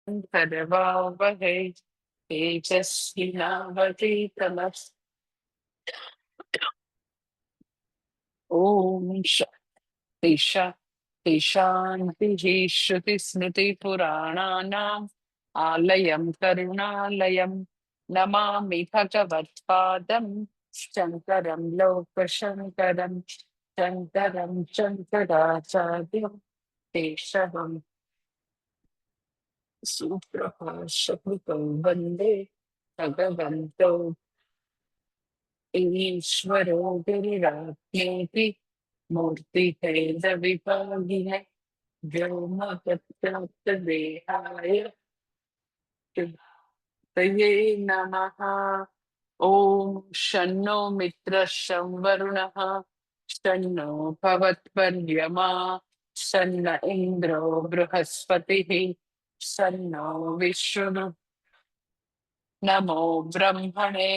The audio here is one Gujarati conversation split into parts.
करवावहै तेजस्विनावधीतमस्। ॐ शान्तिः श्रुतिस्मृतिपुराणानाम् आलयं करुणालयं नमामि भगवत्पादं शङ्करं लोकशङ्करं शङ्करं शङ्कराचार्यं केशवं सुप्रभाषकृतं वन्दे भगवन्तो ईश्वरो गिरिरात्मेति मूर्तिभेदविभागिने व्योमवद्व्याप्तदेहाय तये नमः। ॐ शन्नो मित्रः शं वरुणः शन्नो भवत्पर्यमा शन्न इन्द्रो बृहस्पतिः शन्नो विष्णुः। नमो ब्रह्मणे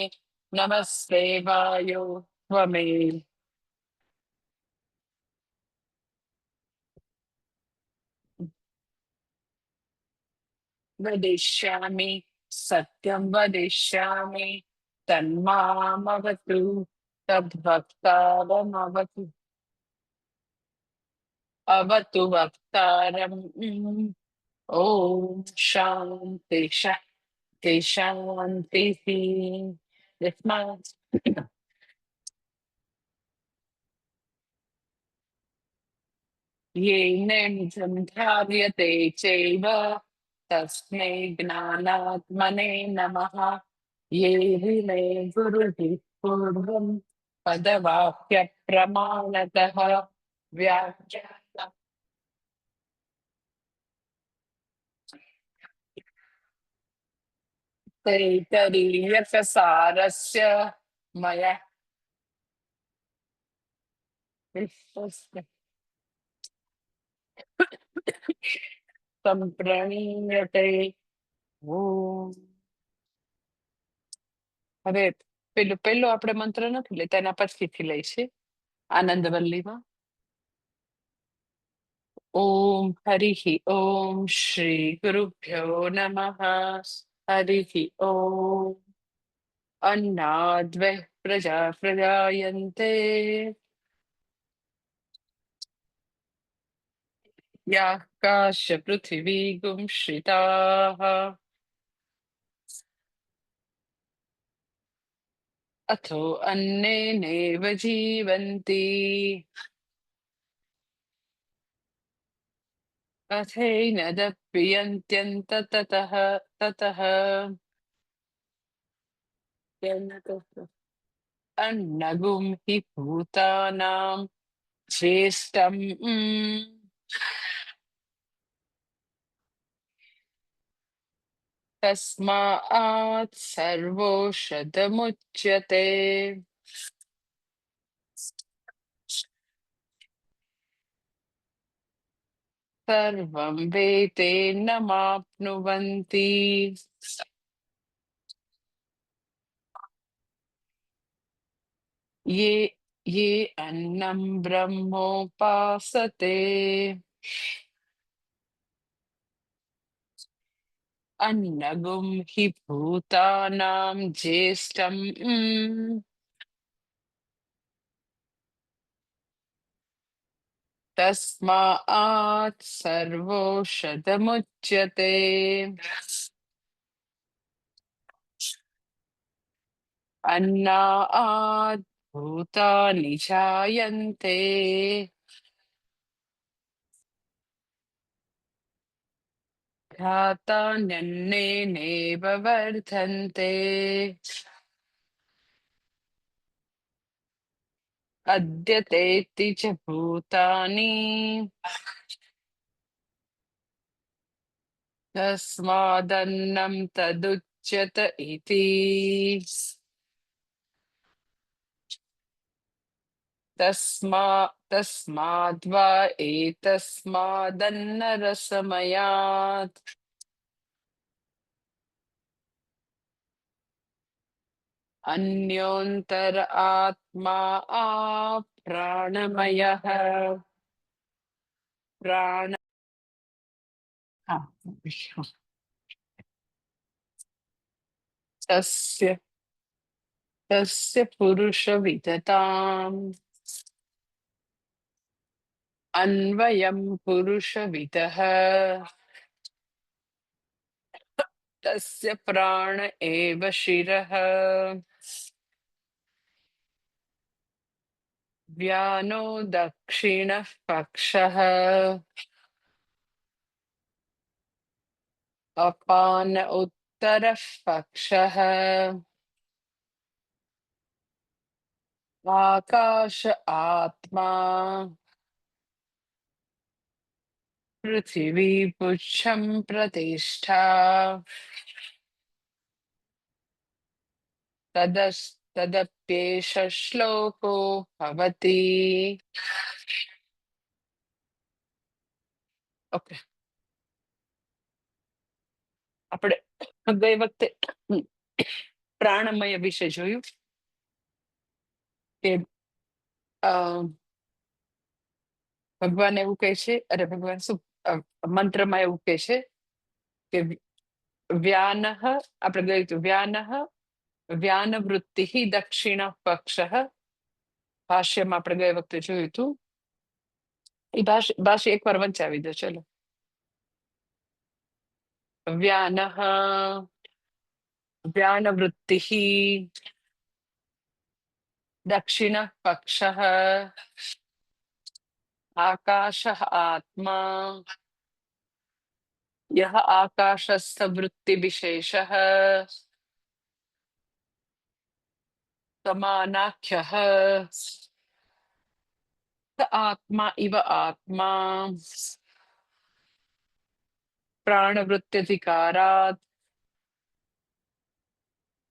नमस्ते वायो त्वमेव वदिष्यामि सत्यं वदिष्यामि तन्मामवतु तद्भक्तारमवतु अवतु वक्तारम्। ॐ शान्तिः। यस्मात् येनेदं धार्यते चैव तस्मै ज्ञानात्मने नमः। ये विमे गुरुः पूर्वं पदवाक्यप्रमाणतः व्याख्यातैतरीयकसारस्य मया विश्वस्य सम्प्रणीयते। ઓમ. હવે પેલો આપણે મંત્ર નથી લેતા, એના પછીથી લઈશું આનંદવલ્લીમાં. ઓમ હરિઃ ઓમ શ્રી ગુરુભ્યો નમઃ. હરિઃ ઓમ अन्नाद्वै प्रजायन्ते याः काश्च पृथिवीगुं श्रिताः अथो अन्नेनैव जीवन्ति अथैनदप्यन्त्यन्ततः ततः अन्नगुं हि भूतानां ज्येष्ठम् तस्मात् सर्वोषधमुच्यते। सर्वं वेदेनमाप्नुवन्ति ये ये अन्नं ब्रह्मोपासते। अन्नगुं हि भूतानां ज्येष्ठम् तस्मात् सर्वोषधमुच्यते। अन्नात् भूतानि जायन्ते घातान्यन्नेनैव वर्धन्ते। अद्यतेति च भूतानि तस्मादन्नं तदुच्यत इति। तस्माद्वा एतस्मादन्नरसमयात् अन्योन्तर आत्मा प्राणमयः प्राण तस्य तस्य पुरुषविदताम् अन्वयं पुरुषविदः तस्य प्राण एव शिरः व्यानो दक्षिणः पक्षः अपान उत्तरः पक्षः आकाश आत्मा पृथिवी पुच्छं प्रतिष्ठा तदप्येष श्लोको भवति. ઓકે, આપણે ગઈ વખતે પ્રાણમય વિશે જોયું કે ભગવાન એવું કહે છે, અરે ભગવાન શું મંત્રમાં એવું કહે છે કે વ્યાનઃ, આપણે ગયું હતું વ્યાનઃ વ્યાન વૃત્તિ દક્ષિણ પક્ષ. ભાષ્યમાં આપણે ગઈ વખતે જોયું હતું. એ ભાષ્ય એકવાર વંચાવી દો. ચલો. વ્યાનઃ વ્યાન વૃત્તિ દક્ષિણ પક્ષ આકાશ આત્મા યહ આકાશસ્થ વૃત્તિ વિશેષ समानाख्यः आत्मा इव आत्मा प्राणवृत्त्यधिकारात्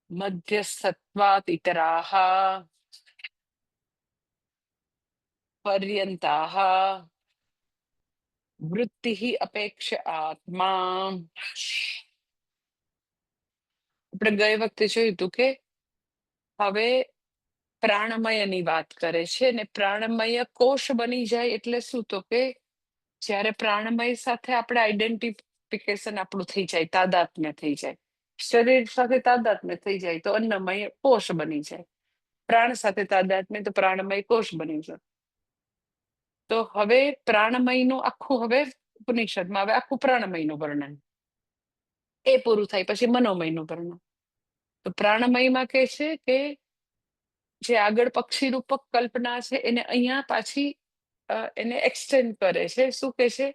मध्यस्थत्वात् इतराः पर्यन्ताः वृत्तिः अपेक्ष आत्मा. આપણે ગઈ વખતે જોયું હતું કે હવે પ્રાણમયની વાત કરે છે ને પ્રાણમય કોષ બની જાય એટલે શું? તો કે જ્યારે પ્રાણમય સાથે આપણે આઈડેન્ટિફિકેશન આપણું થઈ જાય, તાદાત્મ્ય થઈ જાય, શરીર સાથે તાદાત્મ્ય થઈ જાય તો અન્નમય કોષ બની જાય, પ્રાણ સાથે તાદાત્મ્ય તો પ્રાણમય કોષ બની જાય. તો હવે પ્રાણમયનું આખું, હવે ઉપનિષદમાં હવે આખું પ્રાણમયનું વર્ણન, એ પૂરું થાય પછી મનોમયનું વર્ણન. તો પ્રાણમયમાં કહે છે કે જે આગળ પક્ષી રૂપક કલ્પના છે એને અહીંયા પાછી એને એક્સટેન્ડ કરે છે. શું કે છે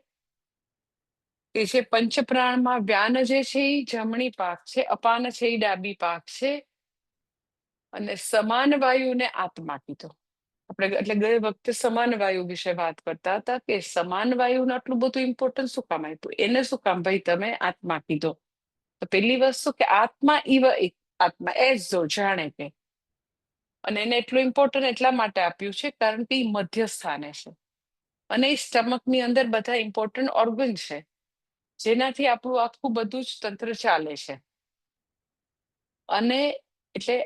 કે જે પંચપ્રાણમાં વ્યાન જે છે એ જમણી પાક છે, અપાન છે એ ડાબી પાક છે, અને સમાન વાયુને આત્મા કીધો. આપણે એટલે ગઈ વખતે સમાન વાયુ વિશે વાત કરતા હતા કે સમાન વાયુને આટલું બધું ઇમ્પોર્ટન્સ શું કામ આપ્યું, એને શું કામ ભાઈ તમે આત્મા કીધો? તો પેલી વસ્તુ કે આત્મા ઇવ આત્મા, એઝ જો જાણે કે, અને એને એટલું ઇમ્પોર્ટન્ટ એટલા માટે આપ્યું છે કારણ કે એ મધ્ય સ્થાને છે અને એ સ્ટમકની અંદર બધા ઇમ્પોર્ટન્ટ ઓર્ગન છે જેનાથી આપણું આખું બધું જ તંત્ર ચાલે છે. અને એટલે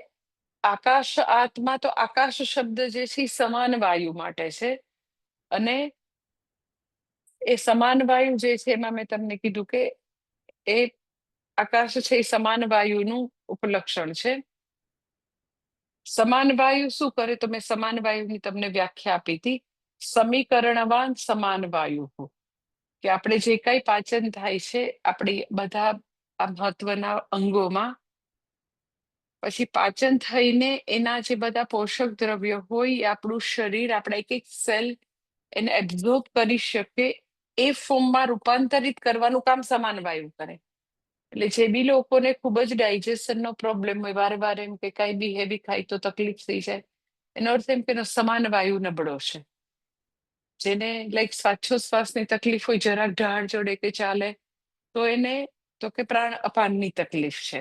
આકાશ આત્મા, તો આકાશ શબ્દ જે છે એ સમાન વાયુ માટે છે, અને એ સમાન વાયુ જે છે એમાં મેં તમને કીધું કે એ આકાશ છે એ સમાન વાયુનું ઉપલક્ષણ છે. સમાન વાયુ શું કરે? તો મેં સમાન વાયુની તમને વ્યાખ્યા આપી હતી. સમીકરણવાન સમાન વાયુ, કે આપણે જે કઈ પાચન થાય છે આપણી બધા આ મહત્વના અંગોમાં, પછી પાચન થઈને એના જે બધા પોષક દ્રવ્યો હોય એ આપણું શરીર, આપણા એક એક સેલ એને એબ્ઝોર્બ કરી શકે, એ ફોર્મમાં રૂપાંતરિત કરવાનું કામ સમાન વાયુ કરે. એટલે જે બી લોકોને ખૂબ જ ડાયજેશનનો પ્રોબ્લેમ હોય, વારે વારે એમ કે કઈ બી હેવી ખાય તો તકલીફ થઈ જાય, એનો અર્થ એમ કે સમાન વાયુ નબળો છે. જેને લાઈક શ્વાસોશ્વાસની તકલીફ હોય, જરાક ઢાળ જોડે કે ચાલે તો એને તો કે પ્રાણ અપાનની તકલીફ છે.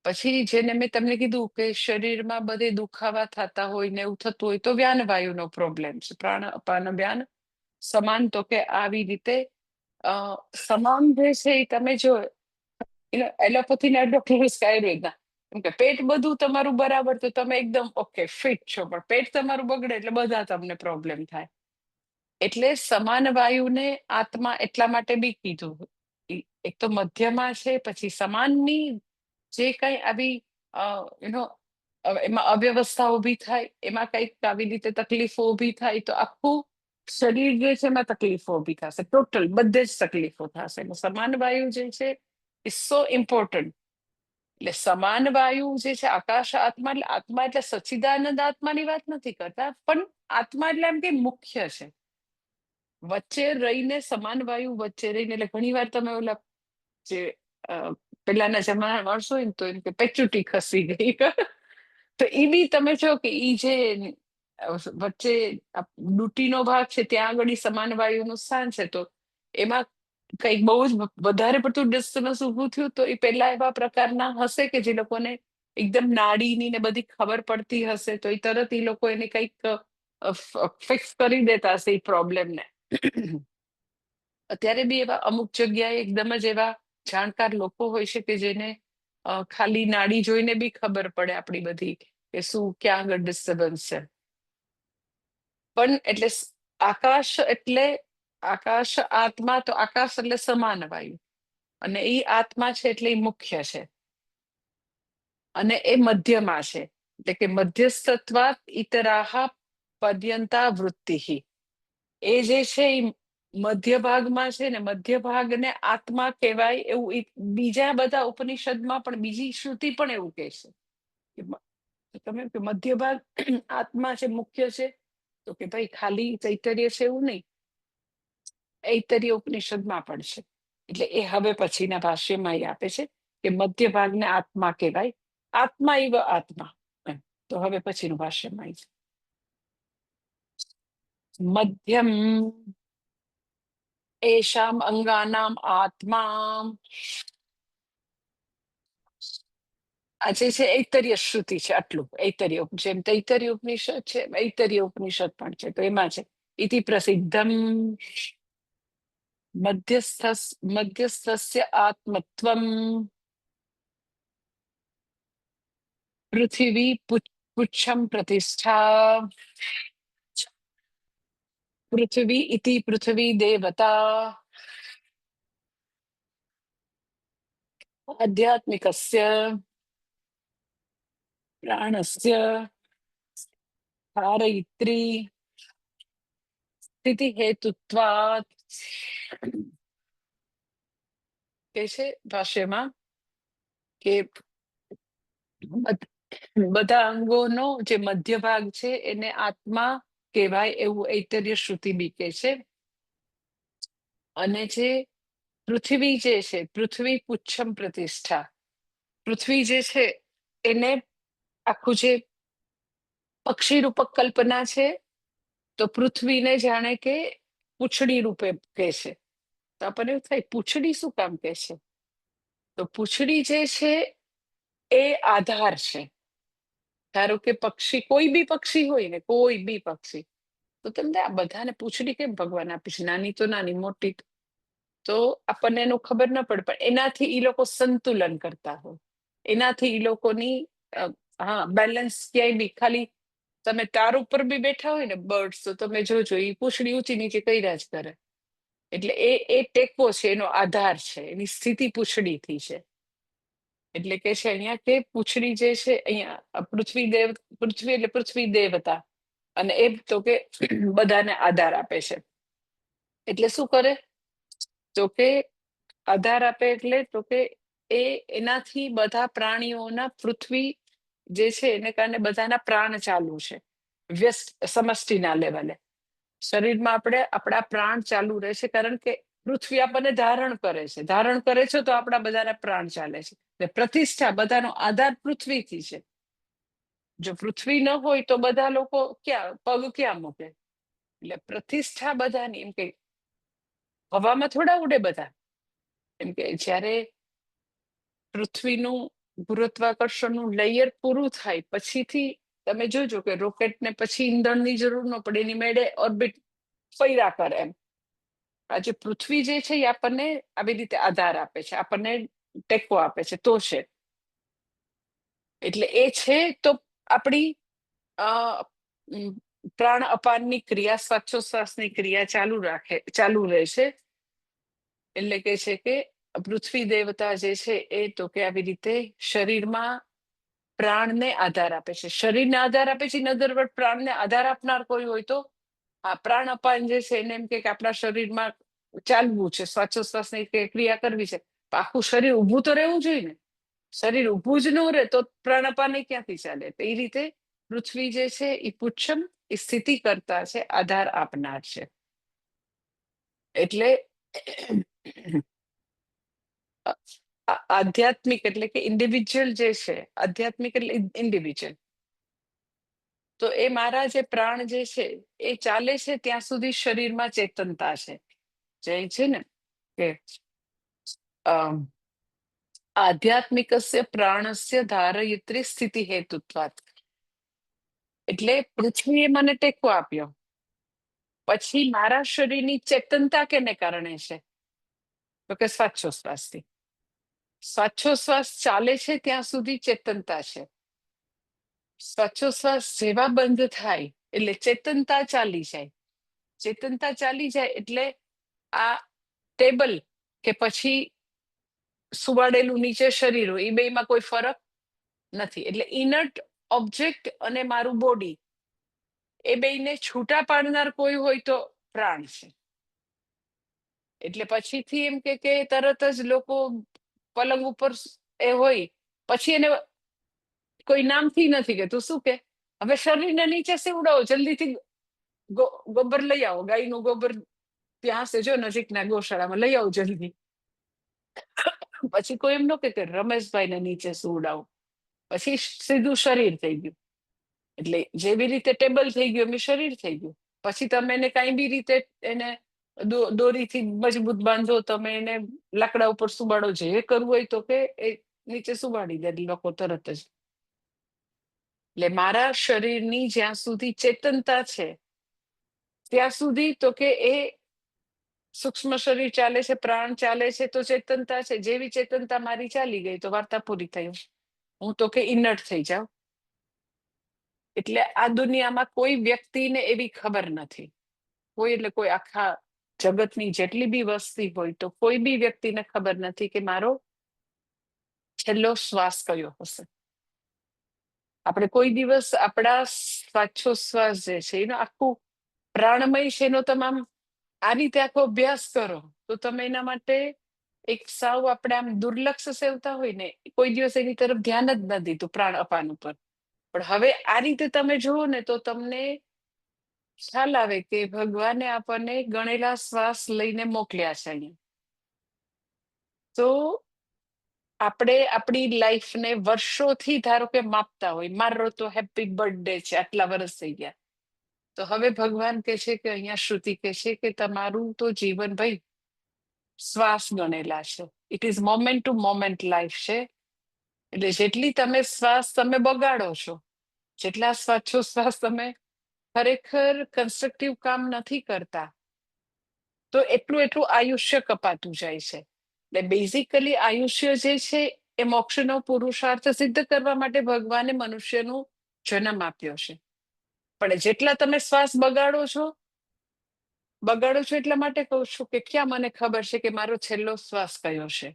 પછી જેને મેં તમને કીધું કે શરીરમાં બધે દુખાવા થતા હોય ને એવું થતું હોય તો વ્યાન વાયુનો પ્રોબ્લેમ છે. પ્રાણ અપાન વ્યાન સમાન, તો કે આવી રીતે સમાન જે છે એ તમે જો એલોપેથીના ડોક્ટર્સ આયુર્વેદના એમ કે પેટ બધું તમારું બરાબર તો તમે એકદમ ઓકે ફિટ છો, પણ પેટ તમારું બગડે એટલે બધા તમને પ્રોબ્લેમ થાય. એટલે સમાન વાયુને આત્મા એટલા માટે બી કીધું, એક તો મધ્યમાં છે, પછી સમાનની જે કઈ આવી એમાં અવ્યવસ્થા ઊભી થાય, એમાં કઈક આવી રીતે તકલીફો ઊભી થાય તો આખું શરીર જે છે એમાં તકલીફો ઊભી થશે, ટોટલ બધે જ તકલીફો થશે. સમાન વાયુ જે છે ઇઝ સો ઇમ્પોર્ટન્ટ. એટલે સમાન વાયુ જે છે, આકાશ આત્મા, એટલે આત્મા એટલે સચ્ચિદાનંદ આત્માની વાત નથી કરતા, પણ આત્મા એટલે એમ કે મુખ્ય છે, વચ્ચે રહીને, સમાન વાયુ વચ્ચે રહીને. એટલે ઘણી વાર તમે ઓલા જે પેલાના જમાના માણસો હોય ને તો એમ કે પેચુટી ખસી ગઈ તો એ બી તમે છો કે ઈ જે વચ્ચે ડૂટીનો ભાગ છે ત્યાં આગળ ઈ સમાન વાયુનું સ્થાન છે, તો એમાં કઈક બહુ જ વધારે પડતું ડિસ્ટર્બન્સ ઊભું થયું તો એ પેલા એવા પ્રકારના હશે કે જે લોકોને એકદમ નાડીની ને બધી ખબર પડતી હશે, તો એ તરત એ લોકો એને કઈક ફિક્સ કરી દેતા હશે એ પ્રોબ્લેમને. અત્યારે બી એવા અમુક જગ્યાએ એકદમ જ એવા જાણકાર લોકો હોય છે કે જેને ખાલી નાડી જોઈને બી ખબર પડે આપણી બધી કે શું ક્યાં આગળ ડિસ્ટર્બન્સ છે. પણ એટલે આકાશ એટલે આકાશ આત્મા, તો આકાશ એટલે સમાન વાયુ, અને એ આત્મા છે એટલે એ મુખ્ય છે, અને એ મધ્યમાં છે, એટલે કે મધ્યસ્થત્વાત ઇતરાહ પર્યંતા વૃત્તિ. એ જે છે એ મધ્ય ભાગમાં છે ને, મધ્ય ભાગને આત્મા કહેવાય એવું બીજા બધા ઉપનિષદમાં પણ, બીજી શ્રુતિ પણ એવું કહે છે કે તમે કે મધ્ય ભાગ આત્મા છે, મુખ્ય છે, તો કે ભાઈ ખાલી ચૈતન્ય છે એવું નહીં, ઐતરીય ઉપનિષદમાં પણ છે. એટલે એ હવે પછીના ભાષ્યમાં એ આપે છે કે મધ્ય ભાગને આત્મા કહેવાય, આત્મા એવ આત્મા. તો હવે પછીનું ભાષ્યમાં છે મધ્યમ એશામ અંગાનામ આત્મા. આ જે છે ઐતરીય શ્રુતિ છે, આટલું ઐતરીય, જેમ તૈતરીય ઉપનિષદ છે, ઐતરીય ઉપનિષદ પણ છે, તો એમાં છે ઇતિ પ્રસિદ્ધમ મધ્યસ્થસ્ય આત્મત્વમ પૃથિવી પુચ્છમ પ્રતિષ્ઠા. પૃથ્વી ઇતિ પૃથ્વી દેવતા આધ્યાત્મિકસ્ય પ્રાણસ્ય ધારયિત્રી સ્થિતિ હેતુત્વાત. કે છે ભાષ્યમાં કે બધા અંગોનો જે મધ્ય ભાગ છે એને આત્મા કહેવાય એવું ઐતરીય શ્રુતિ બી કે છે. અને જે પૃથ્વી જે છે, પૃથ્વી પુચ્છમ પ્રતિષ્ઠા, પૃથ્વી જે છે એને આખું જે પક્ષી રૂપક કલ્પના છે, તો પૃથ્વીને જાણે કે પૂંછડી રૂપે કે છે. તો આપણને એવું થાય પૂંછડી શું કામ કે છે, તો પૂંછડી જે છે એ આધાર છે. ધારો કે પક્ષી, કોઈ બી પક્ષી હોય ને, કોઈ બી પક્ષી, તો તમને આ બધાને પૂંછડી કેમ ભગવાન આપી છે, નાની તો નાની, મોટી તો આપણને એનું ખબર ન પડે, પણ એનાથી એ લોકો સંતુલન કરતા હોય, એનાથી એ લોકોની હા બેલેન્સ ક્યાંય બી, ખાલી તમે તાર ઉપર બી બેઠા હોય ને બર્ડ્સ, તો તમે જોજો એ પૂંછડી ઊંચી નીચે કર્યા જ કરે. એટલે એ ટેકો છે, એનો આધાર છે, એની સ્થિતિ પૂંછડીથી છે. એટલે કે છે અહીંયા કે પૂંછડી જે છે અહીંયા પૃથ્વી એટલે પૃથ્વી દેવતા, અને એ તો કે બધાને આધાર આપે છે. એટલે શું કરે, તો કે આધાર આપે એટલે તો કે એનાથી બધા પ્રાણીઓના, પૃથ્વી જે છે એને કારણે બધાના પ્રાણ ચાલુ છે, વ્યસ્ત સમષ્ટિના લેવલે. શરીરમાં આપણા પ્રાણ ચાલુ રહે છે, કારણ કે પૃથ્વી આપણને ધારણ કરે છે, ધારણ કરે છે તો આપણા બધાના પ્રાણ ચાલે છે. પ્રતિષ્ઠા, બધાનો આધાર પૃથ્વીથી છે. જો પૃથ્વી ન હોય તો બધા લોકો પગ ક્યાં મૂકે? એટલે પ્રતિષ્ઠા બધાની, એમ કે હવામાં થોડા ઉડે બધા, એમ કે જયારે પૃથ્વીનું ગુરુત્વાકર્ષણનું લેયર પૂરું થાય પછીથી તમે જોજો કે રોકેટને પછી ઈંધણની જરૂર ન પડે, એની મેળે ઓર્બિટ ફર્યા કરે. એમ આજે પૃથ્વી જે છે એ આપણને આવી રીતે આધાર આપે છે, આપણને ટેકો આપે છે, તો છે. એટલે એ છે તો આપણી પ્રાણ અપાનની ક્રિયા, શ્વાસોચ્છ્વાસની ક્રિયા ચાલુ રહેશે. એટલે કે છે કે પૃથ્વી દેવતા જે છે એ તો કે આવી રીતે શરીરમાં પ્રાણને આધાર આપે છે, શરીરને આધાર આપે છે. ઇન અધર વર્ડ, પ્રાણને આધાર આપનાર કોઈ હોય તો આ પ્રાણ અપાન જે છે એને એમ કે આપણા શરીરમાં ચાલવું છે, શ્વાસોશ્વાસની ક્રિયા કરવી છે. આખું શરીર ઊભું તો રહેવું જોઈએ ને. શરીર ઊભું જ ન રહે તો પ્રાણાપાન ક્યાંથી ચાલે? એ રીતે પૃથ્વી જે છે એ પુચ્છમ, એ સ્થિતિ કરતા છે, આધાર આપનાર છે. એટલે આધ્યાત્મિક એટલે કે ઇન્ડિવિજ્યુઅલ જે છે, આધ્યાત્મિક એટલે ઇન્ડિવિજ્યુઅલ. તો એ મારા જે પ્રાણ જે છે એ ચાલે છે ત્યાં સુધી શરીરમાં ચેતનતા છે. જે છે ને કે આધ્યાત્મિકસ્ય પ્રાણસ્ય ધારયિત્રી સ્થિતિ હેતુત્વાત. એટલે પૃથ્વીએ મને ટેકો આપ્યો. પછી મારા શરીરની ચેતનતા કેને કારણે છે? તો કે શ્વાસોશ્વાસથી. શ્વાસોશ્વાસ ચાલે છે ત્યાં સુધી ચેતનતા છે. શ્વાસોશ્વાસ જેવા બંધ થાય એટલે ચેતનતા ચાલી જાય. ચેતનતા ચાલી જાય એટલે આ ટેબલ કે પછી સુવાડેલું નીચે શરીર હોય, એ બેમાં કોઈ ફરક નથી. એટલે ઇનર્ટ ઓબ્જેક્ટ અને મારું બોડી, એ બેને છૂટા પાડનાર કોઈ હોય તો પ્રાણ છે. એટલે પછીથી એમ કે તરત જ લોકો પલંગ ઉપર એ હોય પછી એને કોઈ નામથી નથી કેતું. શું કે હવે શરીરને નીચે સીવડાવો, જલ્દીથી ગોબર લઈ આવો, ગાયનું ગોબર ત્યાં હશે જો નજીકના ગૌશાળામાં, લઈ આવો જલ્દી. પછી કોઈ એમ ન કે રમેશભાઈને નીચે સુવડાવો. પછી સીધું શરીર થઈ ગયું. એટલે જેવી રીતે ટેબલ થઈ ગયું એમ શરીર થઈ ગયું. પછી તમે એને કઈ બી રીતે એને દોરીથી મજબૂત બાંધો, તમે એને લાકડા ઉપર સુબાડો, જે કરવું હોય તો કે એ નીચે સુબાડી દે લોકો તરત જ. એટલે મારા શરીરની જ્યાં સુધી ચેતનતા છે ત્યાં સુધી તો કે એ સૂક્ષ્મ શરીર ચાલે છે, પ્રાણ ચાલે છે તો ચેતનતા છે. જેવી ચેતનતા મારી ચાલી ગઈ તો વાર્તા પૂરી થઈ. હું તો કે ઇનર્ટ થઈ જાઉં. એટલે આ દુનિયામાં કોઈ વ્યક્તિને એવી ખબર નથી, કોઈ એટલે કોઈ આખા જગતની જેટલી બી વસ્તી હોય તો કોઈ બી વ્યક્તિને ખબર નથી કે મારો છેલ્લો શ્વાસ કયો હશે. આપણે કોઈ દિવસ આપણા શ્વાસોશ્વાસ જે છે એનું આખું પ્રાણમય છે એનો તમામ આ રીતે આખો અભ્યાસ કરો તો તમે એના માટે એક સાવ આપણે આમ દુર્લક્ષ સેવતા હોય ને, કોઈ દિવસ એની તરફ ધ્યાન જ ન દીધું પ્રાણ અપાન ઉપર. પણ હવે આ રીતે તમે જુઓ ને તો તમને ખ્યાલ આવે કે ભગવાને આપણને ગણેલા શ્વાસ લઈને મોકલ્યા છે અહીંયા. તો આપણે આપણી લાઈફને વર્ષોથી ધારો કે માપતા હોય, મારો તો હેપી બર્થડે છે, આટલા વર્ષ થઈ ગયા. તો હવે ભગવાન કે છે કે અહીંયા શ્રુતિ કે છે કે તમારું તો જીવન ભાઈ શ્વાસ ગણેલા છે. It is moment to moment life છે. એટલે જેટલી તમે શ્વાસ તમે બગાડો છો, જેટલા શ્વાસોશ્વાસ તમે ખરેખર કન્સ્ટ્રક્ટિવ કામ નથી કરતા, તો એટલું એટલું આયુષ્ય કપાતું જાય છે. એટલે બેઝિકલી આયુષ્ય જે છે એ મોક્ષનો પુરુષાર્થ સિદ્ધ કરવા માટે ભગવાને મનુષ્યનું જન્મ આપ્યો છે. પણ જેટલા તમે શ્વાસ બગાડો છો એટલા માટે કહું છું કે ક્યાં મને ખબર છે કે મારો છેલ્લો શ્વાસ કયો છે.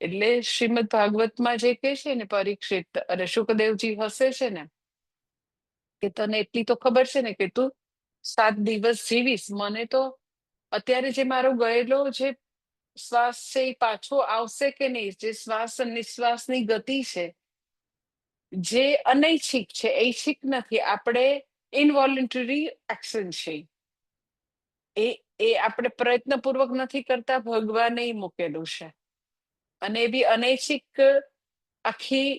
એટલે શ્રીમદ ભાગવતમાં જે કે છે ને પરીક્ષિત અને શુકદેવજી હસે છે ને કે તને એટલી તો ખબર છે ને કે તું 7 દિવસ જીવીશ, મને તો અત્યારે જે મારો ગયેલો જે શ્વાસ છે એ પાછો આવશે કે નહીં, જે શ્વાસ અને નિશ્વાસની ગતિ છે જે અનૈચ્છિક છે, ઐચ્છિક નથી. આપણે ઇનવોલન્ટરી એક્શન છે એ આપણે પ્રયત્નપૂર્વક નથી કરતા, ભગવાને મૂકેલું છે. અને એ બી અનૈચ્છિક આખી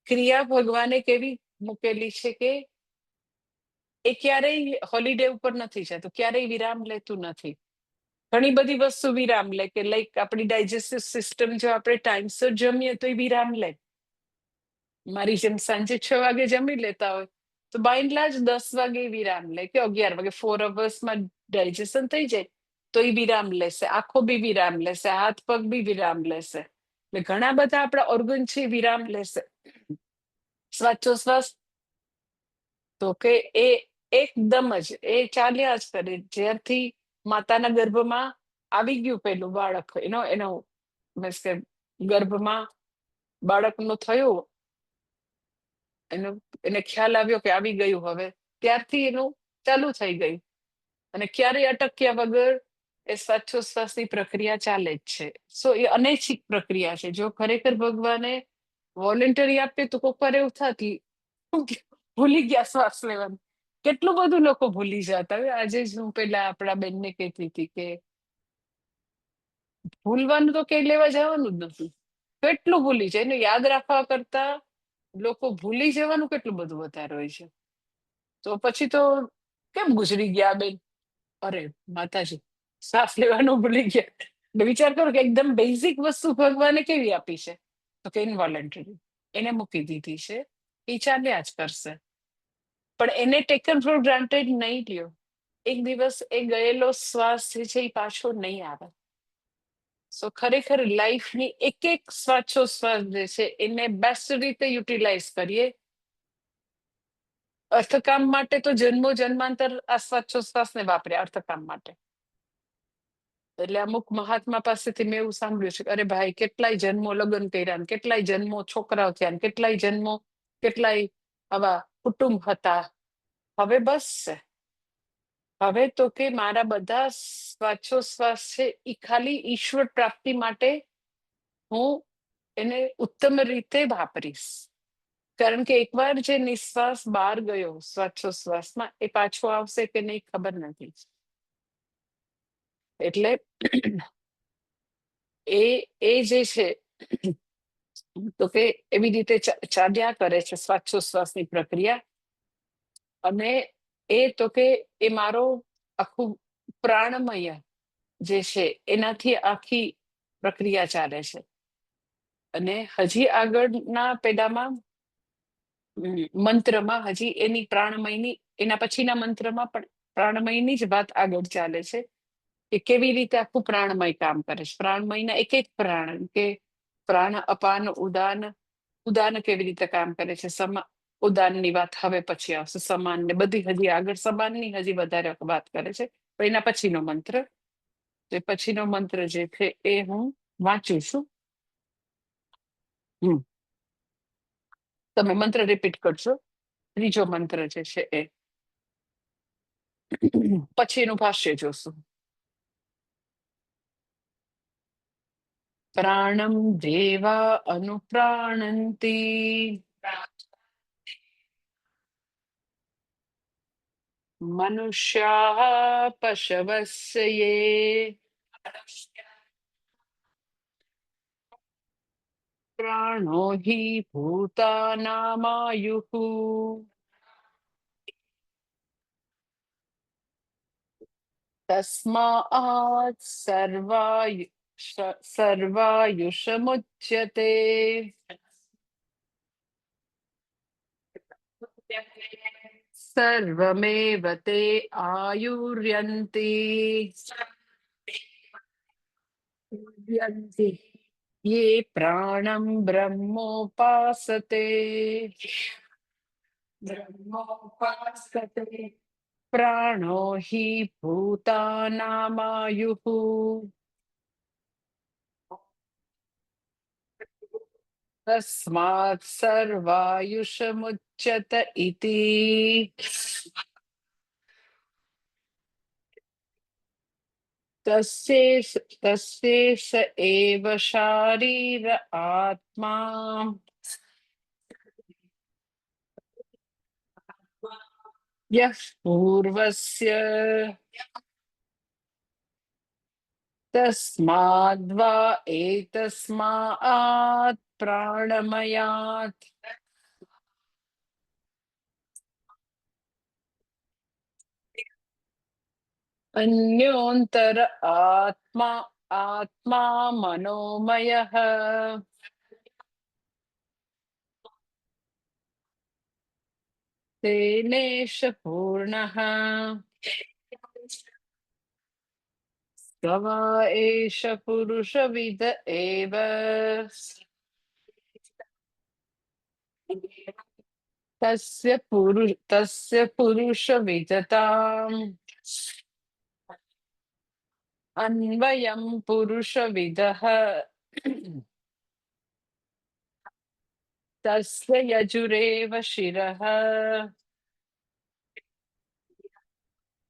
ક્રિયા ભગવાને કેવી મૂકેલી છે કે એ ક્યારેય હોલિડે ઉપર નથી જતું, ક્યારેય વિરામ લેતું નથી. ઘણી બધી વસ્તુ વિરામ લે કે લાઈક આપણી ડાયજેસ્ટિવ સિસ્ટમ જો આપણે ટાઈમસર જમીએ તો એ વિરામ લે. મારી જેમ સાંજે 6 વાગે જમી લેતા હોય તો બાય એન્ડ લાર્જ 10 વાગે વિરામ લે કે 11 વાગે, 4 અવર્સમાં ડાયજેશન થઈ જાય તો એ વિરામ લેશે. આંખો બી વિરામ લેશે, હાથ પગ બી વિરામ લેશે. એટલે ઘણા બધા આપણા ઓર્ગન છે વિરામ લેશે. શ્વાસોશ્વાસ તો કે એ એકદમ જ એ ચાલ્યા જ કરે. જ્યારથી માતાના ગર્ભમાં આવી ગયું પેલું બાળક એનો મીન્સ કે ગર્ભમાં બાળકનું થયું, એને ખ્યાલ આવ્યો કે આવી ગયું હવે, ત્યારથી એનું ચાલુ થઈ ગયું અને ક્યારેય અટક્યા વગર એ શ્વાસોશ્વાસની પ્રક્રિયા ચાલે જ છે. સો એ અનૈચ્છિક પ્રક્રિયા છે. જો ખરેખર ભગવાને વોલેન્ટરી આપે તો કોક વાર એવું થતી ભૂલી ગયા શ્વાસ લેવાનું. કેટલું બધું લોકો ભૂલી જતા. હવે આજે જ હું પેલા આપણા બેનને કહેતી હતી કે ભૂલવાનું તો કઈ લેવા જવાનું જ નથી. કેટલું ભૂલી જાય, એને યાદ રાખવા કરતા લોકો ભૂલી જવાનું કેટલું બધું વધારે હોય છે. તો પછી તો કેમ ગુજરી ગયા બેન? અરે માતાજી, શ્વાસ લેવાનું ભૂલી ગયા. એટલે વિચાર કરો કે એકદમ બેઝિક વસ્તુ ભગવાને કેવી આપી છે, તો કે ઇનવોલેન્ટરી એને મૂકી દીધી છે, એ ચાલ્યા જ કરશે. પણ એને ટેકન ફોર ગ્રાન્ટેડ નહીં લ્યો. એક દિવસ એ ગયેલો શ્વાસ જે છે એ પાછો નહીં આવે. સો ખરેખર લાઈફની એક એક શ્વાસોશ્વાસ જે છે એને બેસ્ટ રીતે યુટિલાઇઝ કરીએ. અર્થકામ માટે તો જન્મો જન્માંતર આ શ્વાસોશ્વાસને વાપર્યા અર્થકામ માટે. એટલે અમુક મહાત્મા પાસેથી મેં એવું સાંભળ્યું છે કે અરે ભાઈ કેટલાય જન્મો લગ્ન કર્યા ને કેટલાય જન્મો છોકરાઓ થયા ને કેટલાય જન્મો કેટલાય આવા કુટુંબ હતા, હવે બસ છે. હવે તો કે મારા બધા શ્વાસોશ્વાસ છે એ ખાલી ઈશ્વર પ્રાપ્તિ માટે હું એને ઉત્તમ રીતે વાપરીશ. કારણ કે એકવાર જે નિશ્વાસ બહાર ગયો શ્વાસોશ્વાસમાં, એ પાછો આવશે કે નહીં ખબર નથી. એટલે એ જે છે તો કે એવી રીતે ચાલ્યા કરે છે શ્વાસોશ્વાસની પ્રક્રિયા. અને એ તો કે એ મારો આખું પ્રાણમય જે છે એનાથી આખી પ્રક્રિયા ચાલે છે. અને હજી આગળના પેડામાં મંત્રમાં હજી એની પ્રાણમયની, એના પછીના મંત્રમાં પણ પ્રાણમયની જ વાત આગળ ચાલે છે કે કેવી રીતે આખું પ્રાણમય કામ કરે છે. પ્રાણમયના એક એક પ્રાણ, કે પ્રાણ અપાન ઉદાન, ઉદાન કેવી રીતે કામ કરે છે, ઉદાનની વાત હવે પછી આવશે. સમાન ને બધી હજી આગળ સમાનની હજી વધારે વાત કરે છે. પણ એના પછીનો મંત્ર, તે પછીનો મંત્ર જે છે એ હું વાંચું છું. તમે મંત્ર રિપીટ કરજો. ત્રીજો મંત્ર જે છે એ પછી એનું ભાષ્ય જોશું. પ્રાણમ દેવા અનુપ્રાણંતી મનુષ્યા પશવસ્ય યે પ્રાણો હિ ભૂતાનામાયુઃ તસ્માत् સર્વાયુષમુચ્યતે. સર્વમેવ તે આયુર્યંતિ યે પ્રાણમ બ્રહ્મોપાસતે. પ્રાણો હિ ભૂતાનામાયુઃ તસ્માत् સર્વાયુષમુચ્યત ઇતિ. તસ્ય સ એવ શારીર આત્મા યઃ પૂર્વસ્ય તસ્માદ્વા એતસ્માत् પ્રાણમયાत् અન્યોન્તર આત્મા મનોમયઃ તેનેશ પૂર્ણઃ સ્વ એષ પુરુષવિદ એવ તસ્ય પુરુષ વિદતામ અન્વયમ પુરુષ વિદઃ તસ્ય યજુરેવ શિરઃ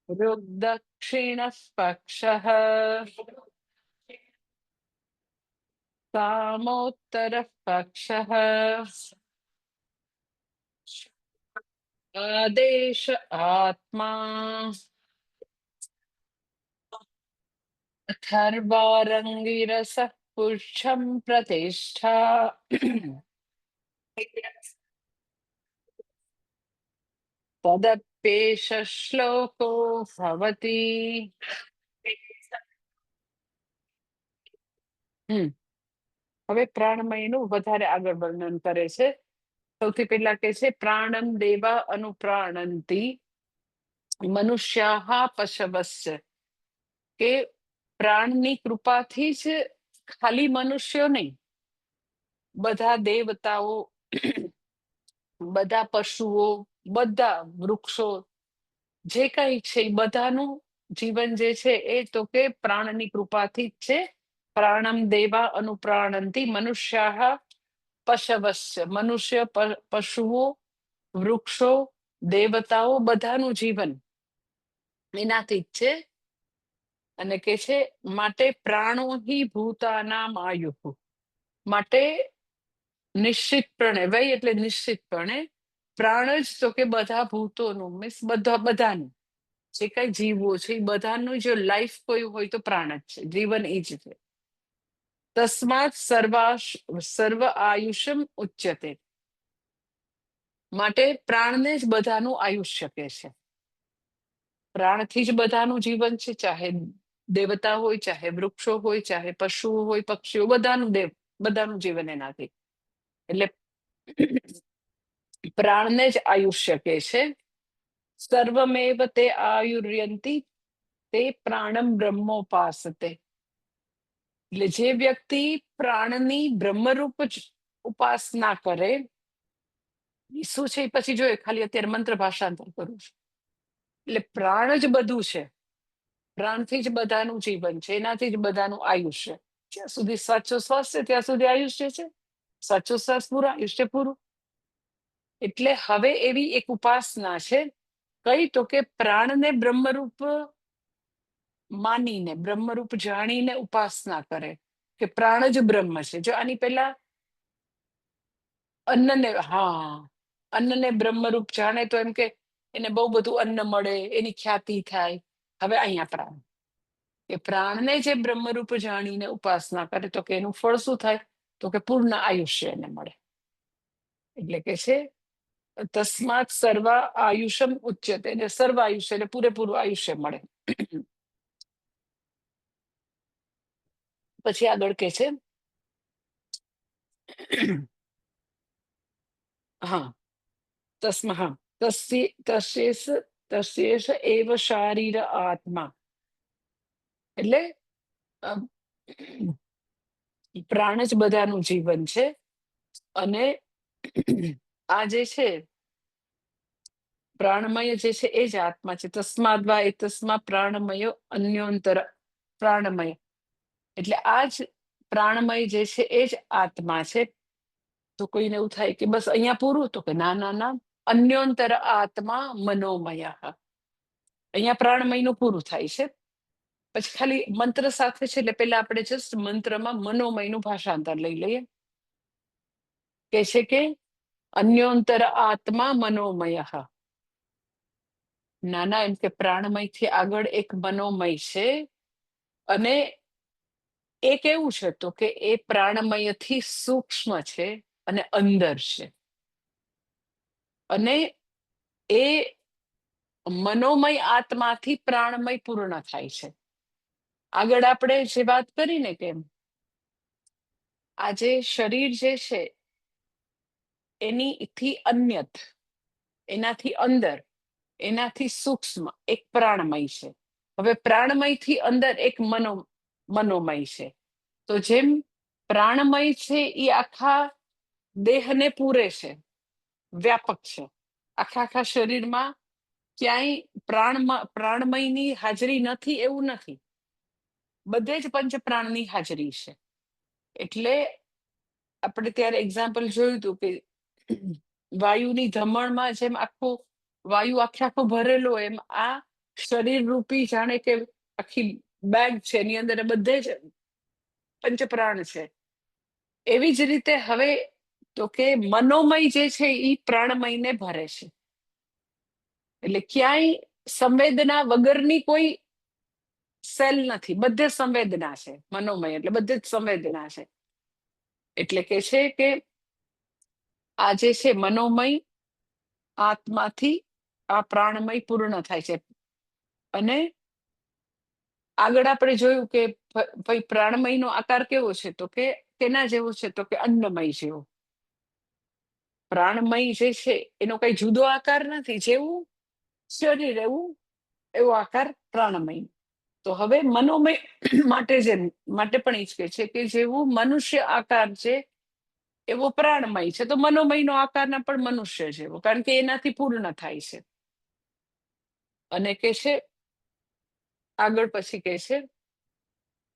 રુગ્દક્ષિણઃ પક્ષઃ સામોત્તરઃ પક્ષઃ આદેશ આત્મા અથર્વારંગિરસઃ પુચ્છં પ્રતિષ્ઠા તદપ્યેષ શ્લોકો ભવતિ. હવે પ્રાણમયનું વધારે આગળ વર્ણન કરે છે. સૌથી પહેલા કે છે પ્રાણમ દેવા અનુપ્રાણંતી મનુષ્યાઃ પશવસ્ય, કે પ્રાણની કૃપાથી જ ખાલી મનુષ્યો નહીં, બધા દેવતાઓ, બધા પશુઓ, બધા વૃક્ષો, જે કઈ છે એ બધાનું જીવન જે છે એ તો કે પ્રાણની કૃપાથી જ છે. પ્રાણમ દેવા અનુપ્રાણંતી મનુષ્યાઃ પશવસ્ય, મનુષ્ય, પશુઓ, વૃક્ષો, દેવતાઓ, બધાનું જીવન એનાથી જ છે. અને કે છે માટે પ્રાણો હિ ભૂતાનામ આયુઃ, માટે નિશ્ચિતપણે, વય એટલે નિશ્ચિતપણે, પ્રાણ જ તો કે બધા ભૂતોનું, મીન્સ બધાનું જે કઈ જીવો છે એ બધાનું જો લાઈફ કોઈ હોય તો પ્રાણ જ છે, જીવન એ જ છે. તસ્માત સર્વ આયુષ્યમ ઉચ્યતે, માટે પ્રાણને જ બધાનું આયુષ્ય કહે છે. પ્રાણથી જ બધાનું જીવન છે, ચાહે દેવતા હોય, ચાહે વૃક્ષો હોય, ચાહે પશુઓ હોય, પક્ષીઓ, બધાનું જીવન એનાથી. એટલે પ્રાણને જ આયુષ્ય કહે છે. સર્વમેવ તે આયુર્યંતી તે પ્રાણમ બ્રહ્મોપાસતે, એટલે જે વ્યક્તિ પ્રાણની બ્રહ્મરૂપ જ ઉપાસના કરે, શું છે પછી જોઈએ, ખાલી અત્યારે મંત્ર ભાષાંતર કરું છું. એટલે પ્રાણ જ બધું છે, પ્રાણથી જ બધાનું જીવન છે, એનાથી જ બધાનું આયુષ્ય. જ્યાં સુધી સાચો શ્વાસ છે ત્યાં સુધી આયુષ્ય છે, સાચો શ્વાસ પૂરો, આયુષ્ય પૂરું. એટલે હવે એવી એક ઉપાસના છે, કઈ તો કે પ્રાણને બ્રહ્મરૂપ માનીને, બ્રહ્મરૂપ જાણીને ઉપાસના કરે, કે પ્રાણ જ બ્રહ્મ છે. જો આની પહેલા અન્નને બ્રહ્મરૂપ જાણે તો એમ કે એને બહુ બધું અન્ન મળે, એની ખ્યાતિ થાય. હવે અહીંયા પ્રાણ, એ પ્રાણને જે બ્રહ્મરૂપ જાણીને ઉપાસના કરે તો કે એનું ફળ શું થાય, તો કે પૂર્ણ આયુષ્ય એને મળે. એટલે કે છે તસ્માત સર્વ આયુષ્યમ ઉચ્યતે, એટલે સર્વ આયુષ્ય એટલે પૂરેપૂરું આયુષ્ય મળે. પછી આગળ કે છે હા તસ્યેષ એવ શારીર આત્મા, એટલે પ્રાણ જ બધાનું જીવન છે. અને આ જે છે પ્રાણમય જે છે એ જ આત્મા છે. તસ્માદ્વા એ તસ્મા પ્રાણમય અન્યોંતર પ્રાણમય, એટલે આ જ પ્રાણમય જે છે એ જ આત્મા છે. તો કોઈને એવું થાય કે બસ અહીંયા પૂરું, તો કે ના ના ના, અન્યોંતર આત્મા મનોમય, અહીંયા પ્રાણમયનું પૂરું થાય છે. પછી ખાલી મંત્ર સાથે છે, એટલે પેલા આપણે જસ્ટ મંત્રમાં મનોમયનું ભાષાંતર લઈ લઈએ. કે છે કે અન્યોંતર આત્મા મનોમય, નાના એમ કે પ્રાણમયથી આગળ એક મનોમય છે. અને એ કેવું છે તો કે એ પ્રાણમયથી સૂક્ષ્મ છે અને અંદર છે. અને એ મનોમય આત્માથી પ્રાણમય પૂર્ણ થાય છે. આગળ આપણે જે વાત કરીને કેમ આ જે શરીર જે છે એનીથી અન્યત, એનાથી અંદર, એનાથી સૂક્ષ્મ એક પ્રાણમય છે. હવે પ્રાણમયથી અંદર એક મનોમય છે. તો જેમ પ્રાણમય છે એ આખા દેહને પૂરે છે, વ્યાપક છે, આખા શરીરમાં ક્યાંય પ્રાણમયની હાજરી નથી એવું નથી, બધે જ પંચ પ્રાણની હાજરી છે. એટલે આપણે ત્યારે એક્ઝામ્પલ જોયું હતું કે વાયુની ધમણમાં જેમ આખું વાયુ આખો ભરેલો હોય, એમ આ શરીર રૂપી જાણે કે આખી બેગ છે, એની અંદર બધે જ પંચપ્રાણ છે. એવી જ રીતે હવે તો કે મનોમય જે છે એ પ્રાણમયને ભરે છે. એટલે ક્યાંય સંવેદના વગરની કોઈ સેલ નથી, બધે સંવેદના છે. મનોમય એટલે બધે જ સંવેદના છે. એટલે કે છે કે આ જે છે મનોમય આત્માથી આ પ્રાણમય પૂર્ણ થાય છે. અને આગળ આપણે જોયું કે ભાઈ પ્રાણમયનો આકાર કેવો છે, તો કે કેના જેવો છે, તો કે અન્નમય જેવો. પ્રાણમય જે છે એનો કઈ જુદો આકાર નથી, જેવું શરીર એવું એવો આકાર પ્રાણમય. તો હવે મનોમય માટે પણ એ જ કે છે કે જેવું મનુષ્ય આકાર છે એવો પ્રાણમય છે, તો મનોમયનો આકારના પણ મનુષ્ય જેવો, કારણ કે એનાથી પૂર્ણ થાય છે. અને કે છે આગળ પછી કે છે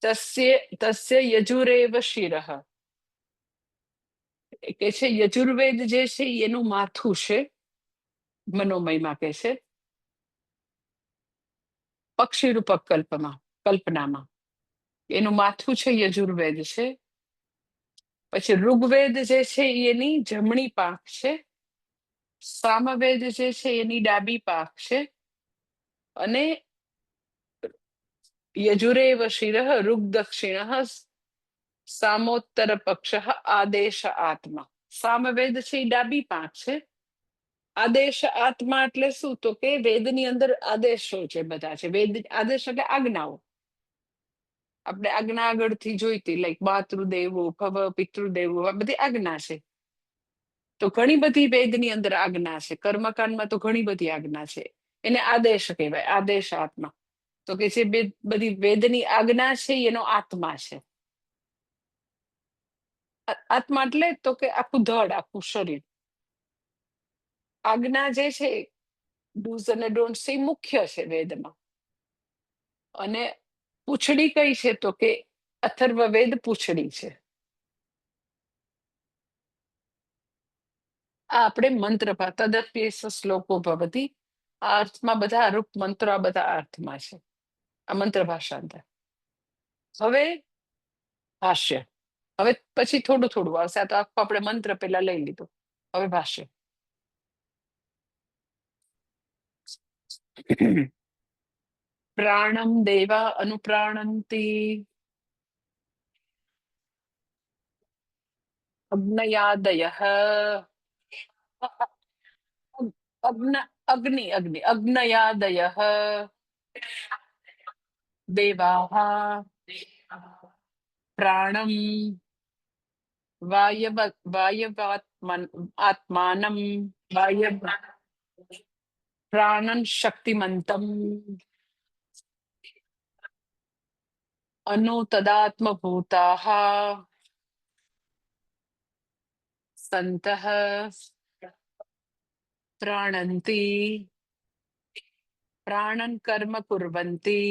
તસ્ય યજુરેવ શિરઃ, કે છે યજુર્વેદ જે છે એનું માથું છે. મનોમયમાં કે છે પક્ષી રૂપક કલ્પનામાં એનું માથું છે યજુર્વેદ છે. પછી ઋગ્વેદ જે છે એની જમણી પાંખ છે. સામવેદ જે છે એની ડાબી પાંખ છે. અને યજુરેવ શિરઃ ઋગ દક્ષિણ સામોત્તર પક્ષ આદેશ આત્મા. સામવેદ છે એ ડાબી પાંખ છે. આદેશ આત્મા એટલે શું, તો કે વેદની અંદર આદેશો છે બધા છે. વેદ આદેશ એટલે આજ્ઞાઓ. આપણે આજ્ઞા આગળથી જોઈતી, લાઈક માતૃદેવો ભવ, પિતૃદેવો, આ બધી આજ્ઞા છે. તો ઘણી બધી વેદની અંદર આજ્ઞા છે. કર્મકાંડમાં તો ઘણી બધી આજ્ઞા છે, એને આદેશ કહેવાય, આદેશ આત્મા. તો કે જે બધી વેદની આજ્ઞા છે એનો આત્મા છે. આત્મા એટલે તો કે આખું ધડ, આખું શરીર. આજ્ઞા જે છે ડૂઝ અને ડોન્ટ્સ એ મુખ્ય છે વેદમાં. અને પૂંછડી કઈ છે, તો કે અથર્વવેદ પૂંછડી છે. આ આપણે મંત્ર તદપ્યેસ શ્લોકો ભવતી, આ અર્થમાં બધા રૂપ મંત્રો, આ બધા અર્થમાં છે. આ મંત્ર ભાષાંતર. હવે ભાષ્ય. હવે પછી થોડું થોડું આવશે. આ તો આખો આપણે મંત્ર પેલા લઈ લીધું. હવે ભાષ્ય. પ્રાણમ દેવા અનુપ્રાણંતી અગ્નયાદયઃ અગ્નયાદયઃ દેવાઃ પ્રાણમ આત્માનમ પ્રાણન શક્તિમંતમ અनु તદાત્મભૂતાઃ સંતઃ પ્રાણન્તિ પ્રાણન કર્મ કુર્વન્તિ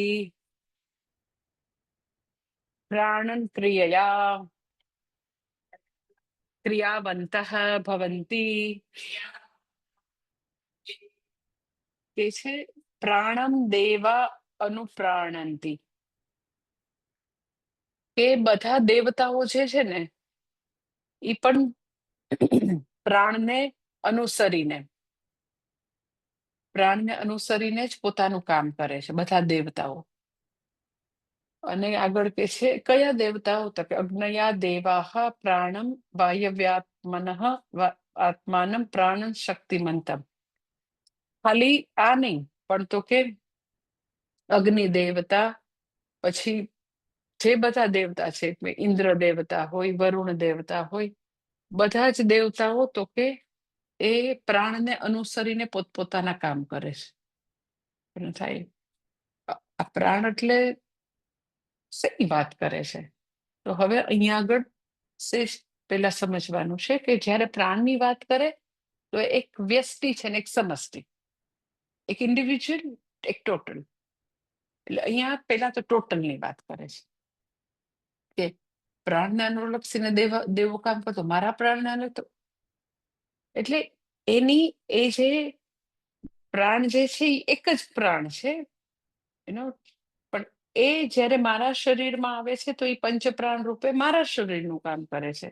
પ્રાણન ક્રિયાવંતઃ ભવન્તિ. કે છે પ્રાણમ દેવા અનુપ્રાણંતિ, કે બધા દેવતાઓ જે છે ને એ પણ પ્રાણને અનુસરીને જ પોતાનું કામ કરે છે, બધા દેવતાઓ. અને આગળ કે છે કયા દેવતાઓ, તો કે અગ્નયા દેવાહ પ્રાણમ વાયવ્યાત્મન આત્માનમ પ્રાણન શક્તિમંતમ. ખાલી આ નહીં, પણ તો કે અગ્નિ દેવતા, પછી જે બધા દેવતા છે, ઇન્દ્ર દેવતા હોય, વરુણ દેવતા હોય, બધા જ દેવતાઓ તો કે એ પ્રાણને અનુસરીને પોતપોતાના કામ કરે છે. થાય આ પ્રાણ એટલે શેની વાત કરે છે? તો હવે અહીંયા આગળ પેલા સમજવાનું છે કે જ્યારે પ્રાણની વાત કરે તો એક વ્યષ્ટિ છે ને એક સમષ્ટિ, એક ઇન્ડિવિજ્યુઅલ, એક ટોટલ. એટલે અહીંયા પેલા તો ટોટલની વાત કરે છે કે પ્રાણને અનુલક્ષીને દેવો કામ કરતો, મારા પ્રાણને તો એટલે એની એ જે પ્રાણ જે છે એ એક જ પ્રાણ છે એનો, પણ એ જ્યારે મારા શરીરમાં આવે છે તો એ પંચપ્રાણ રૂપે મારા શરીરનું કામ કરે છે.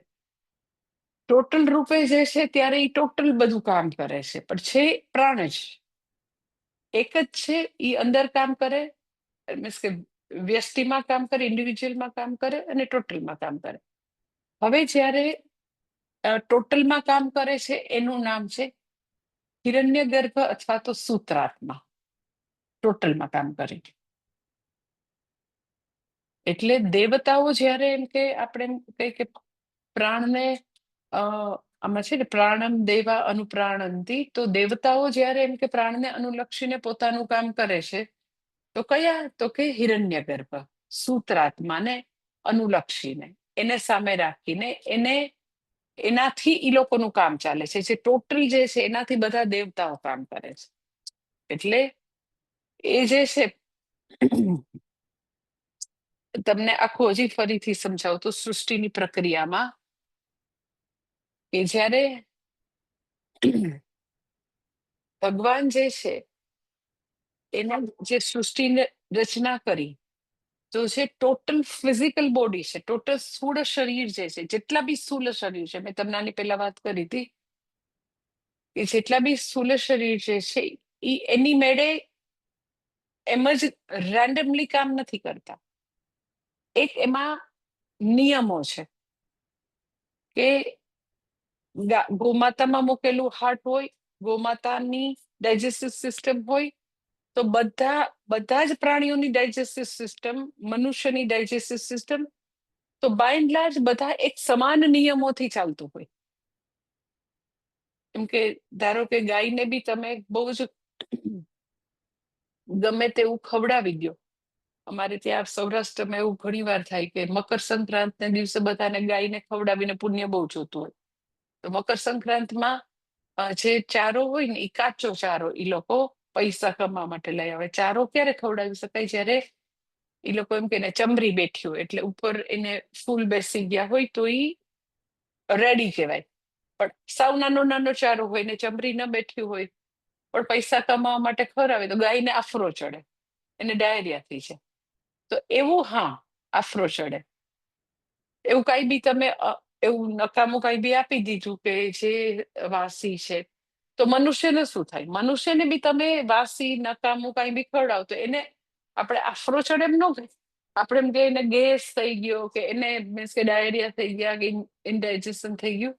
ટોટલ રૂપે જે છે ત્યારે એ ટોટલ બધું કામ કરે છે, પણ છે પ્રાણ જ એક જ છે. એ અંદર કામ કરે, મીન્સ કે વ્યષ્ટિમાં કામ કરે, ઇન્ડિવિજ્યુઅલમાં કામ કરે અને ટોટલમાં કામ કરે. હવે જ્યારે ટોટલમાં કામ કરે છે એનું નામ છે હિરણ્યગર્ભ અથવા તો સૂત્રાત્મા. ટોટલમાં કામ કરે એટલે દેવતાઓ જ્યારે એમ કે આપણે એમ કહીએ કે પ્રાણને આમાં છે ને પ્રાણમ દેવા અનુપ્રાણંતી, તો દેવતાઓ જ્યારે એમ કે પ્રાણને અનુલક્ષીને પોતાનું કામ કરે છે તો કયા, તો કે હિરણ્યગર્ભ સૂત્રાત્માને અનુલક્ષીને, એને સામે રાખીને, એનાથી ઈ લોકોનું કામ ચાલે છે. જે ટોટલ જે છે એનાથી બધા દેવતાઓ કામ કરે છે. એટલે એ જે છે તમને આખું હજી ફરીથી સમજાવું તો સૃષ્ટિની પ્રક્રિયામાં કે જ્યારે ભગવાન જે છે એના જે સૃષ્ટિને રચના કરી, તો જે ટોટલ ફિઝિકલ બોડી છે, ટોટલ સ્થૂળ શરીર જે છે, જેટલા બી સ્થૂળ શરીર છે, મેં તમને આની પહેલા વાત કરી હતી કે જેટલા બી સ્થૂળ શરીર જે છે એ એની મેળે એમ જ રેન્ડમલી કામ નથી કરતા. એક એમાં નિયમો છે કે ગોમાતામાં મૂકેલું હાર્ટ હોય, ગોમાતાની ડાયજેસ્ટિવ સિસ્ટમ હોય, તો બધા જ પ્રાણીઓની ડાયજેસ્ટિવ સિસ્ટમ, મનુષ્યની ડાયજેસ્ટિવ સિસ્ટમ, તો બાય એન્ડ લાર્જ બધા એક સમાન નિયમોથી ચાલતું હોય. એમ કે ધારો કે ગાયને બી તમે બહુ જ ગમે તેવું ખવડાવી દો. અમારે ત્યાં સૌરાષ્ટ્રમાં એવું ઘણી વાર થાય કે મકર સંક્રાંતના દિવસે બધાને ગાયને ખવડાવીને પુણ્ય બહુ જોતું હોય. તો મકર સંક્રાંતમાં જે ચારો હોય ને એ કાચો ચારો એ લોકો પૈસા કમાવા માટે લઈ આવે. ચારો ક્યારે ખવડાવી શકાય? જ્યારે એ લોકો એમ કે ચમરી બેઠી હોય, એટલે ઉપર એને ફૂલ બેસી ગયા હોય તો એ રેડી કહેવાય. પણ સાવ નાનો નાનો ચારો હોય ને ચમરી ન બેઠી હોય પણ પૈસા કમાવા માટે ખવડાવે તો ગાયને આફરો ચડે, એને ડાયરિયા થઈ જાય. તો એવું આફરો ચડે. એવું કઈ બી તમે એવું નકામું કઈ બી આપી દીધું કે જે વાસી છે, તો મનુષ્યને શું થાય? મનુષ્યને બી તમે વાસી નકામું કઈ બી ખવડાવો તો એને આપણે આફરો ચડે એમ ન કહે. આપણે એમ કે એને ગેસ થઈ ગયો કે એને મીન્સ કે ડાયરિયા થઈ ગયા કે ઇનડાયજેશન થઈ ગયું.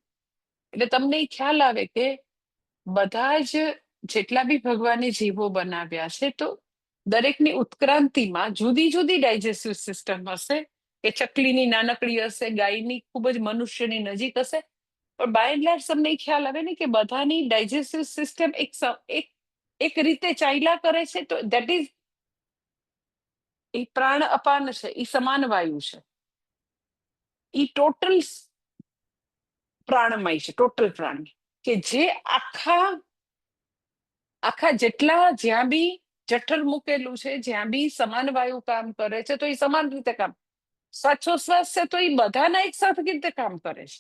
એટલે તમને એ ખ્યાલ આવે કે બધા જ જેટલા બી ભગવાને જીવો બનાવ્યા છે, તો દરેકની ઉત્ક્રાંતિમાં જુદી જુદી ડાયજેસ્ટિવ સિસ્ટમ હશે. કે ચકલીની નાનકડી હશે, ગાયની ખૂબ જ મનુષ્યની નજીક હશે, પણ બાય એન્ડ લાર્જ તમને એ ખ્યાલ આવે ને કે બધાની ડાયજેસ્ટિવ સિસ્ટમ એક રીતે ચાલ્યા કરે છે. તો દેટ ઇઝ એ પ્રાણ અપાન છે, એ સમાન વાયુ છે, એ ટોટલ પ્રાણમય છે, ટોટલ પ્રાણ કે જે આખા જેટલા જ્યાં બી જઠર મૂકેલું છે, જ્યાં બી સમાન વાયુ કામ કરે છે, તો એ સમાન રીતે કામ. શ્વાસોશ્વાસ છે તો એ બધાના એક સાથે રીતે કામ કરે છે.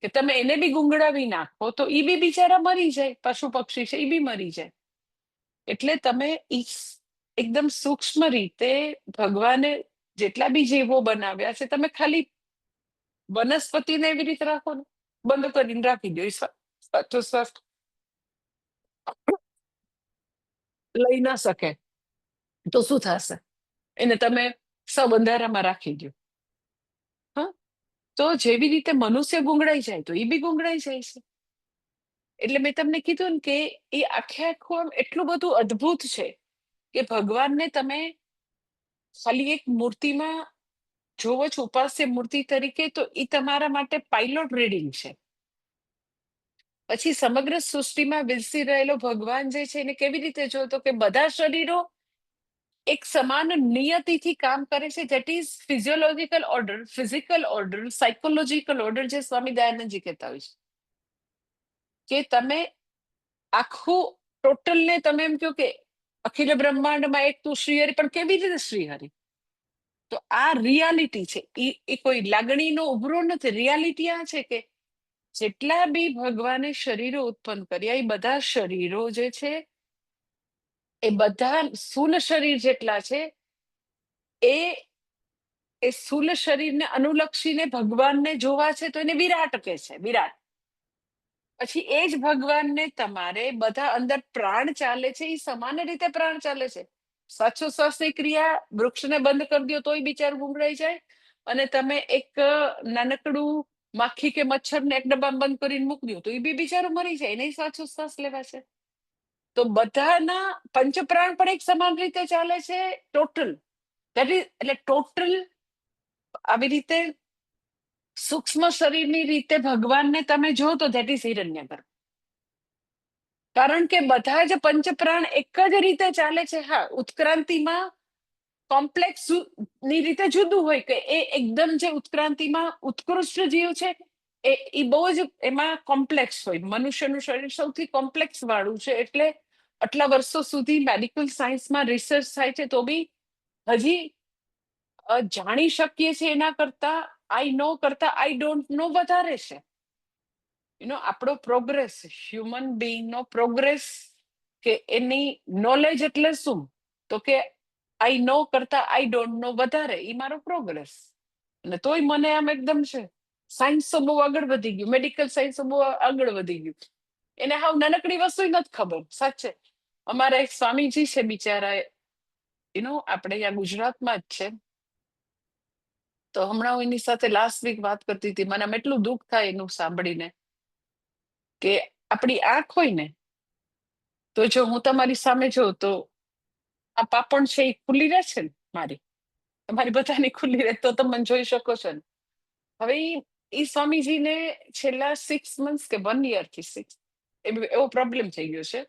કે તમે એને બી ગુંગળાવી નાખો તો એ બી બિચારા મરી જાય, પશુ પક્ષી છે એ બી મરી જાય. એટલે તમે એકદમ સૂક્ષ્મ રીતે ભગવાને જેટલા બી જીવો બનાવ્યા છે, તમે ખાલી વનસ્પતિને એવી રીતે રાખો ને, બંધ કરીને રાખી દો, શ્વાસોશ્વાસ લઈ ના શકે તો શું થશે? એને તમે સબંધારામાં રાખી દો. તો જેવી રીતે મનુષ્ય ગુંગળાઈ જાય તો એ બી ગુંગળાઈ જાય છે. એટલે મેં તમને કીધું ને કે એ આખે આખું એટલું બધું અદ્ભુત છે કે ભગવાનને તમે ખાલી એક મૂર્તિમાં જોવો છો, ઉપાસ્ય મૂર્તિ તરીકે, તો એ તમારા માટે પાયલોટ રીડિંગ છે. પછી સમગ્ર સૃષ્ટિમાં વિલસી રહેલો ભગવાન જે છે એને કેવી રીતે જોતો કે બધા શરીરો એક સમાન નિયતિથી કામ કરે છે. That is physiological order, physical order, psychological order, જે સ્વામી દયાનંદજી કહેતા હોય છે કે તમે આખું ટોટલને તમે એમ કહો કે અખિલ બ્રહ્માંડમાં એક તું શ્રીહરિ, પણ કેવી રીતે શ્રીહરિ? તો આ રિયાલિટી છે. એ કોઈ લાગણીનો ઉભરો નથી. રિયાલિટી આ છે કે જેટલા બી ભગવાને શરીરો ઉત્પન્ન કર્યા, એ બધા શરીરો જે છે એ બધા સ્થૂલ શરીર જેટલા છે, એ સ્થૂલ શરીરને અનુલક્ષીને ભગવાનને જોવા છે, તો એને વિરાટ કહે છે. વિરાટ. પછી એ જ ભગવાનને તમારે બધા અંદર પ્રાણ ચાલે છે, એ સમાન રીતે પ્રાણ ચાલે છે. શ્વાસોશ્વાસની ક્રિયા, વૃક્ષને બંધ કરી દો તોય બિચારું ગુંગળાઈ જાય, અને તમે એક નાનકડું માખી કે મચ્છરને એક ડબ્બામાં બંધ કરીને મૂકી દો તો એ બી બિચારું મરી જાય, નહીં શ્વાસોશ્વાસ લેવા છે. તો બધાના પંચપ્રાણ પણ એક સમાન રીતે ચાલે છે. ટોટલ એટલે ટોટલ આવી રીતે સૂક્ષ્મ શરીરની રીતે ભગવાનને તમે જો તો ધેટ ઇઝ હિરણ્યગર્ભ. કારણ કે બધા જ પંચપ્રાણ એક જ રીતે ચાલે છે. હા, ઉત્ક્રાંતિમાં કોમ્પ્લેક્સ ની રીતે જુદું હોય, કે એ એકદમ જે ઉત્ક્રાંતિમાં ઉત્કૃષ્ટ જીવ છે એ બહુ જ એમાં કોમ્પ્લેક્સ હોય. મનુષ્યનું શરીર સૌથી કોમ્પ્લેક્સ વાળું છે, એટલે આટલા વર્ષો સુધી મેડિકલ સાયન્સમાં રિસર્ચ થાય છે, તો બી હજી જાણી શકીએ છીએ એના કરતા આઈ નો કરતા આઈ ડોન્ટ નો વધારે છે. આપણો પ્રોગ્રેસ, હ્યુમન બીઈંગનો પ્રોગ્રેસ, કે એની નોલેજ એટલે શું, તો કે આઈ નો કરતા આઈ ડોન્ટ નો વધારે, એ મારો પ્રોગ્રેસ. અને તોય મને આમ એકદમ છે, સાયન્સ તો બહુ આગળ વધી ગયું, મેડિકલ સાયન્સ તો બહુ આગળ વધી ગયું, એને હાવ નાનકડી વસ્તુ નથી ખબર. સાચે અમારા એક સ્વામીજી છે બિચારા, આપણે અહીંયા ગુજરાતમાં જ છે. તો હમણાં હું એની સાથે લાસ્ટ વીક વાત કરતી હતી, મને આમ એટલું દુઃખ થાય એનું સાંભળીને, કે આપણી આંખ હોય ને, તો જો હું તમારી સામે જોઉં તો આ પાપણ છે એ ખુલ્લી રહે છે ને, તમારી બધાની ખુલ્લી રહે, તો તમે જોઈ શકો છો ને. હવે એ સ્વામીજીને છેલ્લા 6 months કે 1 year થી એવો પ્રોબ્લેમ થઈ ગયો છે.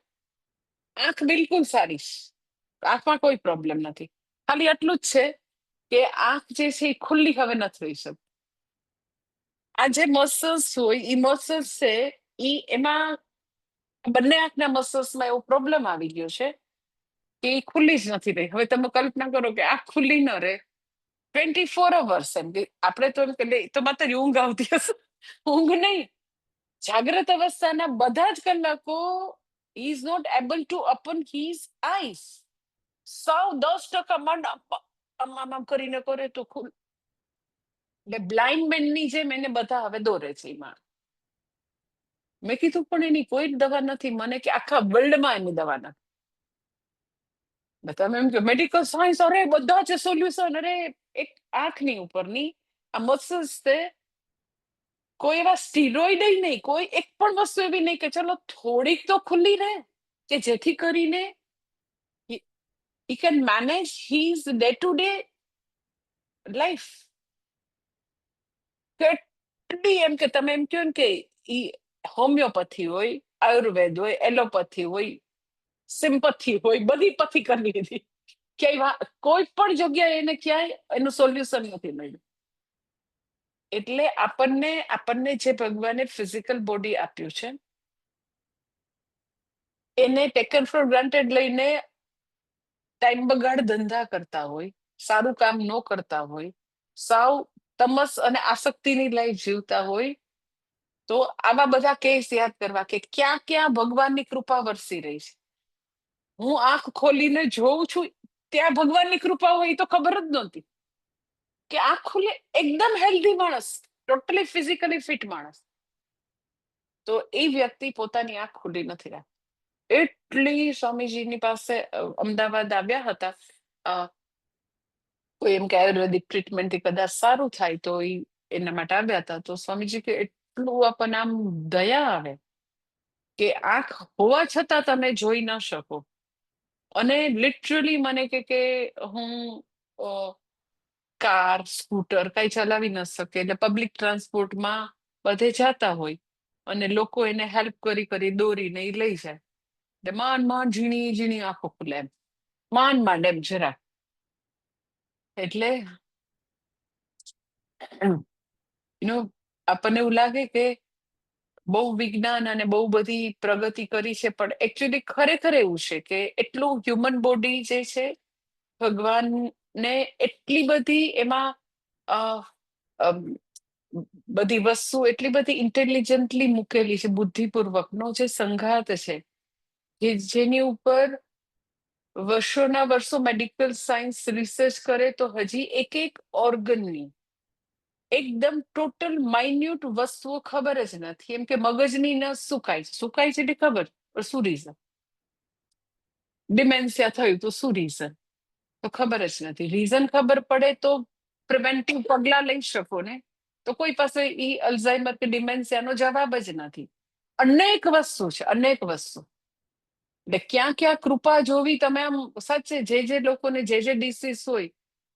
આંખ બિલકુલ સારી છે, આંખમાં કોઈ પ્રોબ્લેમ નથી, ખાલી આટલું જ છે કે આંખ જે છે એ ખુલ્લી હવે નથી રહી શકતી. આ જે મસલ્સ હોય એ મસલ્સ છે, એમાં બંને આંખના મસલ્સમાં એવો પ્રોબ્લેમ આવી ગયો છે કે એ ખુલ્લી જ નથી રહી. હવે તમે કલ્પના કરો કે આંખ ખુલ્લી ન રહે 24 hours, એમ કે આપણે તો એમ કે તો માત્ર ઊંઘ આવતી હશે, ઊંઘ નહીં, જાગ્રત અવસ્થાના બધા જ કલાકો he is not able to open his eyes. 110% મન આમ કરીને કરે તો ખુલ. એટલે બ્લાઇન્ડ મેનની જેમ એને બધા હવે દોરે છે એમાં. મેં કીધું પણ એની કોઈ જ દવા નથી. મને કે આખા વર્લ્ડમાં એની દવા નથી. તમે એમ કે મેડિકલ સાયન્સ, અરે બધા જ સોલ્યુશન, અરે એક આંખની ઉપરની આ મસલ્સ છે, કોઈ એવા સ્ટીરોઇડ નહીં, કોઈ એક પણ વસ્તુ એવી નહીં કે ચલો થોડીક તો ખુલ્લી રહે, કે જેથી કરીને he can manage his day to day life. કેટલી એમ કે તમે એમ કહો કે ઈ હોમિયોપેથી હોય, આયુર્વેદ હોય, એલોપેથી હોય, સિમ્પથી હોય, બધી પથી કરી લીધી, ક્યાંય કોઈ પણ જગ્યાએ એને ક્યાંય એનું સોલ્યુશન નથી મળ્યું. એટલે આપણને જે ભગવાને ફિઝિકલ બોડી આપ્યું છે, એને ટેકન ફોર ગ્રાન્ટેડ લઈને ટાઈમ બગાડ ધંધા કરતા હોય, સારું કામ ન કરતા હોય, સાવ તમસ અને આસક્તિની લાઈફ જીવતા હોય, તો આવા બધા કેસ યાદ કરવા કે ક્યાં ક્યાં ભગવાનની કૃપા વરસી રહી છે. હું આંખ ખોલીને જોઉં છું, ત્યાં ભગવાનની કૃપા હોય તો ખબર જ નહોતી કે આંખ ખુલે. એકદમ હેલ્ધી માણસ, ટોટલી ફિઝિકલી ફિટ માણસ, તો એ વ્યક્તિ પોતાની આંખ ખુલ્લી નથી રાખતી. એટલી સ્વામીજીની પાસે અમદાવાદ આવ્યા હતા, કોઈ એમ કે આયુર્વેદિક ટ્રીટમેન્ટથી કદાચ સારું થાય તો એના માટે આવ્યા હતા. તો સ્વામીજી કે એટલું આપણને આમ દયા આવે કે આંખ હોવા છતાં તમે જોઈ ન શકો. અને લિટરલી મને કે હું કાર, સ્કૂટર કઈ ચલાવી ન શકે, એટલે પબ્લિક ટ્રાન્સપોર્ટમાં બધે જતા હોય, અને લોકો એને હેલ્પ કરી દોરીને એ લઈ જાય, એટલે માંડ ઝીણી ઝીણી આંખો ખુલે, એમ માંડ એમ જરા. એટલે આપણને એવું લાગે કે બહુ વિજ્ઞાન અને બહુ બધી પ્રગતિ કરી છે, પણ એકચ્યુઅલી ખરેખર એવું છે કે એટલું હ્યુમન બોડી જે છે ભગવાન ને એટલી બધી એમાં અ, અમ, બધી વસ્તુ એટલી બધી ઇન્ટેલિજન્ટલી મૂકેલી છે, બુદ્ધિપૂર્વકનો જે સંઘાત છે, જેની ઉપર વર્ષોના વર્ષો મેડિકલ સાયન્સ રિસર્ચ કરે તો હજી એક ઓર્ગનની એકદમ ટોટલ માઇન્યુટ વસ્તુઓ ખબર જ નથી. એમ કે મગજની નસ સુકાય છે, સુકાય છે એટલે ખબર, પણ શું રીઝન? ડિમેન્શિયા થયું તો શું રીઝન? તો ખબર જ નથી. રીઝન ખબર પડે તો પ્રિવેન્ટિવ પગલા લઈ શકો ને. તો કોઈ પાસે ઈ અલ્ઝાઇમર કે ડિમેન્શિયાનો જવાબ જ નથી. અનેક વસ્તુ છે, અનેક વસ્તુ. એટલે ક્યાં ક્યાં કૃપા જોવી તમે આમ સાચે જે લોકોને જે ડિસીઝ હોય,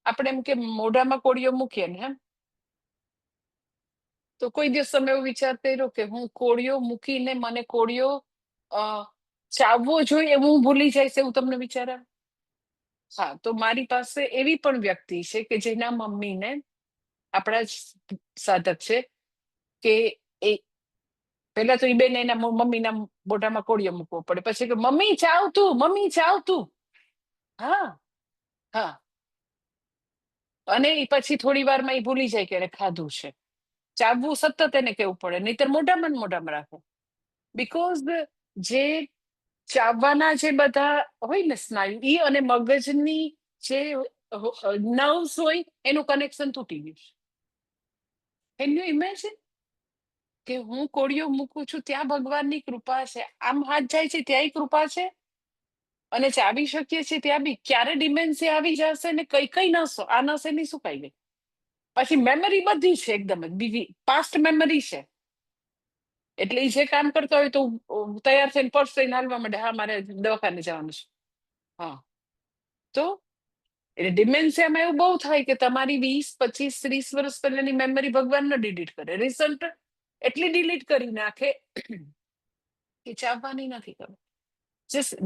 આપણે એમ કે મોઢામાં કોળીઓ મૂકીએ ને, એમ તો કોઈ દિવસ તમે એવું વિચાર કર્યો કે હું કોળીઓ મૂકીને મને કોળીઓ ચાવવો જોઈએ એવું હું ભૂલી જઈશ, એવું તમને વિચાર આવે? હા, તો મારી પાસે એવી પણ વ્યક્તિ છે કે જેના મમ્મીને, આપણા જ સાધક છે, કે એ પેલા તો એ બેન એના મમ્મીના મોઢામાં કોળીઓ મૂકવો પડે, પછી કે મમ્મી ચાવ તું, મમ્મી ચાવ તું. હા હા, અને એ પછી થોડી વારમાં એ ભૂલી જાય કે એને ખાધું છે. ચાવવું સતત એને કેવું પડે, નહીતર મોઢામાં ને મોઢામાં રાખો. બીકોઝ જે ચાવવાના જે બધા હોય ને સ્નાયુ, ઈ અને મગજની જે નર્વ્સ હોય એનું કનેક્શન તૂટી ગયું છે. કેન યુ ઇમેજિન કે હું કોળીઓ મૂકું છું ત્યાં ભગવાનની કૃપા છે, આમ હાથ જાય છે ત્યાંય કૃપા છે, અને ચાવી શકીએ છીએ ત્યાં બી ક્યારે ડિમેન્શિયા આવી જશે ને કઈ નસો આ નસે નહીં સુકાઈ ગઈ. પછી મેમરી બધી છે એકદમ જ બીજી પાસ્ટ મેમરી છે. એટલે એ જે કામ કરતા હોય તો તૈયાર થઈને પર્સ લઈને હાલવા માંડે, હા મારે દવાખાને જવાનું છે. હા, તો એટલે ડિમેન્શિયામાં એવું બહુ થાય કે તમારી 20, 25, 30 વર્ષ પહેલાની મેમરી ભગવાન ન ડિલીટ કરે, રિસન્ટ એટલી ડિલીટ કરી નાખે કે ચાવવાની નથી ખબર.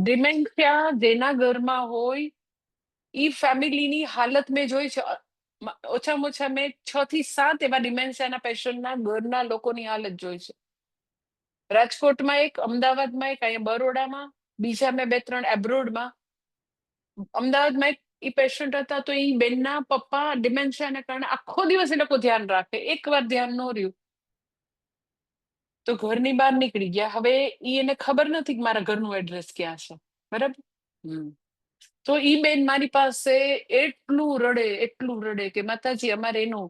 ડિમેન્શિયા જેના ઘરમાં હોય ઈ ફેમિલીની હાલત મેં જોઈ છે. ઓછામાં ઓછા મેં 6 થી 7 એવા ડિમેન્શિયાના પેશન્ટના ઘરના લોકોની હાલત જોઈ છે. રાજકોટમાં એક, અમદાવાદમાં એક, અહીંયા બરોડામાં, બીજા મેં 2-3 એબ્રોડમાં. અમદાવાદમાં એક ઈ પેશન્ટ હતા તો ઈ બેનના પપ્પા ડિમેન્શિયાને કારણે આખો દિવસ એ લોકો ધ્યાન રાખે, એકવાર ધ્યાન ન રહ્યું તો ઘરની બહાર નીકળી ગયા. હવે ઈ એને ખબર નથી કે મારા ઘરનું એડ્રેસ ક્યાં છે, બરાબર. તો ઈ બેન મારી પાસે એટલું રડે કે માતાજી અમારે એનું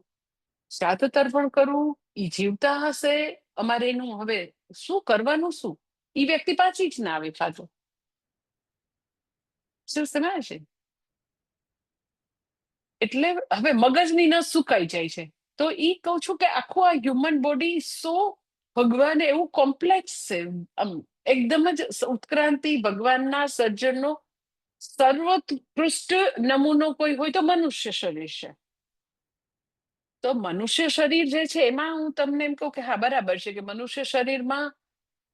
શ્રાદ્ધ તર્પણ કરવું, ઈ જીવતા હશે, અમારે એનું હવે શું કરવાનું, શું? ઈ વ્યક્તિ પાછી જ ના આવે પાછો. શું સમજે છે? એટલે હવે મગજની નસ સુકાઈ જાય છે. તો ઈ કહું છું કે આખું આ હ્યુમન બોડી ભગવાને એવું કોમ્પ્લેક્સ છે, આમ એકદમ જ ઉત્ક્રાંતિ ભગવાનના સર્જનનો સર્વોત્કૃષ્ટ નમૂનો કોઈ હોય તો મનુષ્ય શરીર છે. તો મનુષ્ય શરીર જે છે એમાં હું તમને એમ કહું કે હા બરાબર છે કે મનુષ્ય શરીરમાં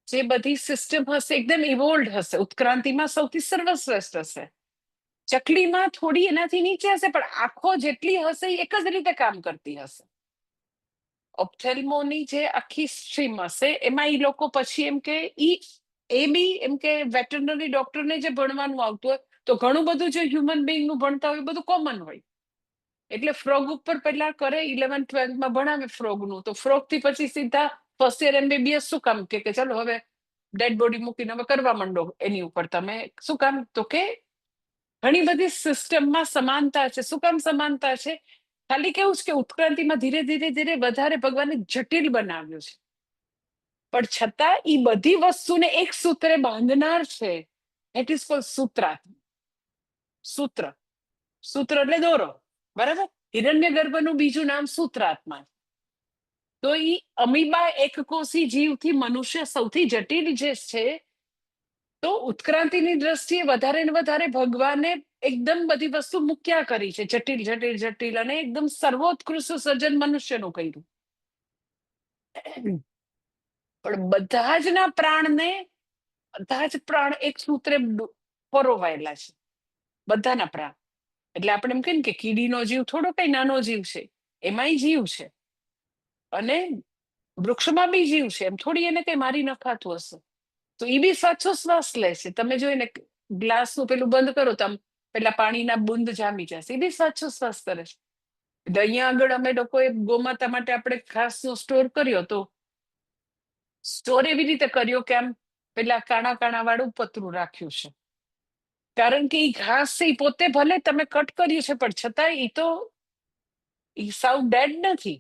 જે બધી સિસ્ટમ હશે એકદમ ઇવોલ્ડ હશે, ઉત્ક્રાંતિમાં સૌથી સર્વશ્રેષ્ઠ હશે. ચકલીમાં થોડી એનાથી નીચે હશે, પણ આંખો જેટલી હશે એ એક જ રીતે કામ કરતી હશે. ઓપ્થેલ્મોની જે આખી સ્ટ્રીમ હશે એમાં એ લોકો પછી એમ કે એ બી એમ કે વેટરનરી ડોક્ટરને જે ભણવાનું આવતું હોય તો ઘણું બધું જે હ્યુમન બિંગનું ભણતા હોય બધું કોમન હોય. એટલે ફ્રોગ ઉપર પેલા કરે 11th-12th ભણાવે ફ્રોગનું, તો ફ્રોગ થી પછી સીધા ફર્સ્ટ યર MBBS શું કામ કે ચાલો હવે ડેડ બોડી મૂકીને હવે કરવા માંડો એની ઉપર તમે શું કામ, તો કે ઘણી બધી સિસ્ટમમાં સમાનતા છે. શું કામ સમાનતા છે? ખાલી કેવું છે કે ઉત્ક્રાંતિમાં ધીરે ધીરે વધારે ભગવાને જટિલ બનાવ્યું છે, પણ છતાં એ બધી વસ્તુને એક સૂત્રે બાંધનાર છે. ઇટ ઇઝ કોલ્ડ સૂત્રાત્મા. સૂત્ર, સૂત્ર એટલે દોરો, બરાબર. હિરણ્ય ગર્ભનું બીજું નામ સૂત્રાત્મા. તો ઈ અમીબા એક કોષી જીવથી મનુષ્ય સૌથી જટિલ જે છે, તો ઉત્ક્રાંતિની દ્રષ્ટિએ વધારે ને વધારે ભગવાને એકદમ બધી વસ્તુ મૂક્યા કરી છે, જટિલ જટિલ જટિલ, અને એકદમ સર્વોત્કૃષ્ટ સર્જન મનુષ્યનું કર્યું. પણ બધા જ ના પ્રાણને, બધા જ પ્રાણ એક સૂત્રે પરોવાયેલા છે, બધાના પ્રાણ. એટલે આપણે એમ કહીએ ને કે કીડીનો જીવ થોડો કઈ નાનો જીવ છે, એમાંય જીવ છે, અને વૃક્ષમાં બી જીવ છે, એમ થોડી એને કઈ મારી નખાતું હશે. તો એ બી સાચો શ્વાસ લે છે. તમે જોઈને ગ્લાસનું પેલું બંધ કરો તો આમ પેલા પાણીના બુંદ જામી જશે, એ બી શ્વાસોશ્વાસ કરે છે. એટલે અહીંયા આગળ અમે લોકોએ ગોમાતા માટે આપણે ઘાસનો સ્ટોર કર્યો, તો સ્ટોર એવી રીતે કર્યો કે આમ પેલા કાણા કાણા વાળું પતરું રાખ્યું છે, કારણ કે એ ઘાસ છે એ પોતે ભલે તમે કટ કર્યું છે પણ છતાં એ તો સાવ ડેડ નથી,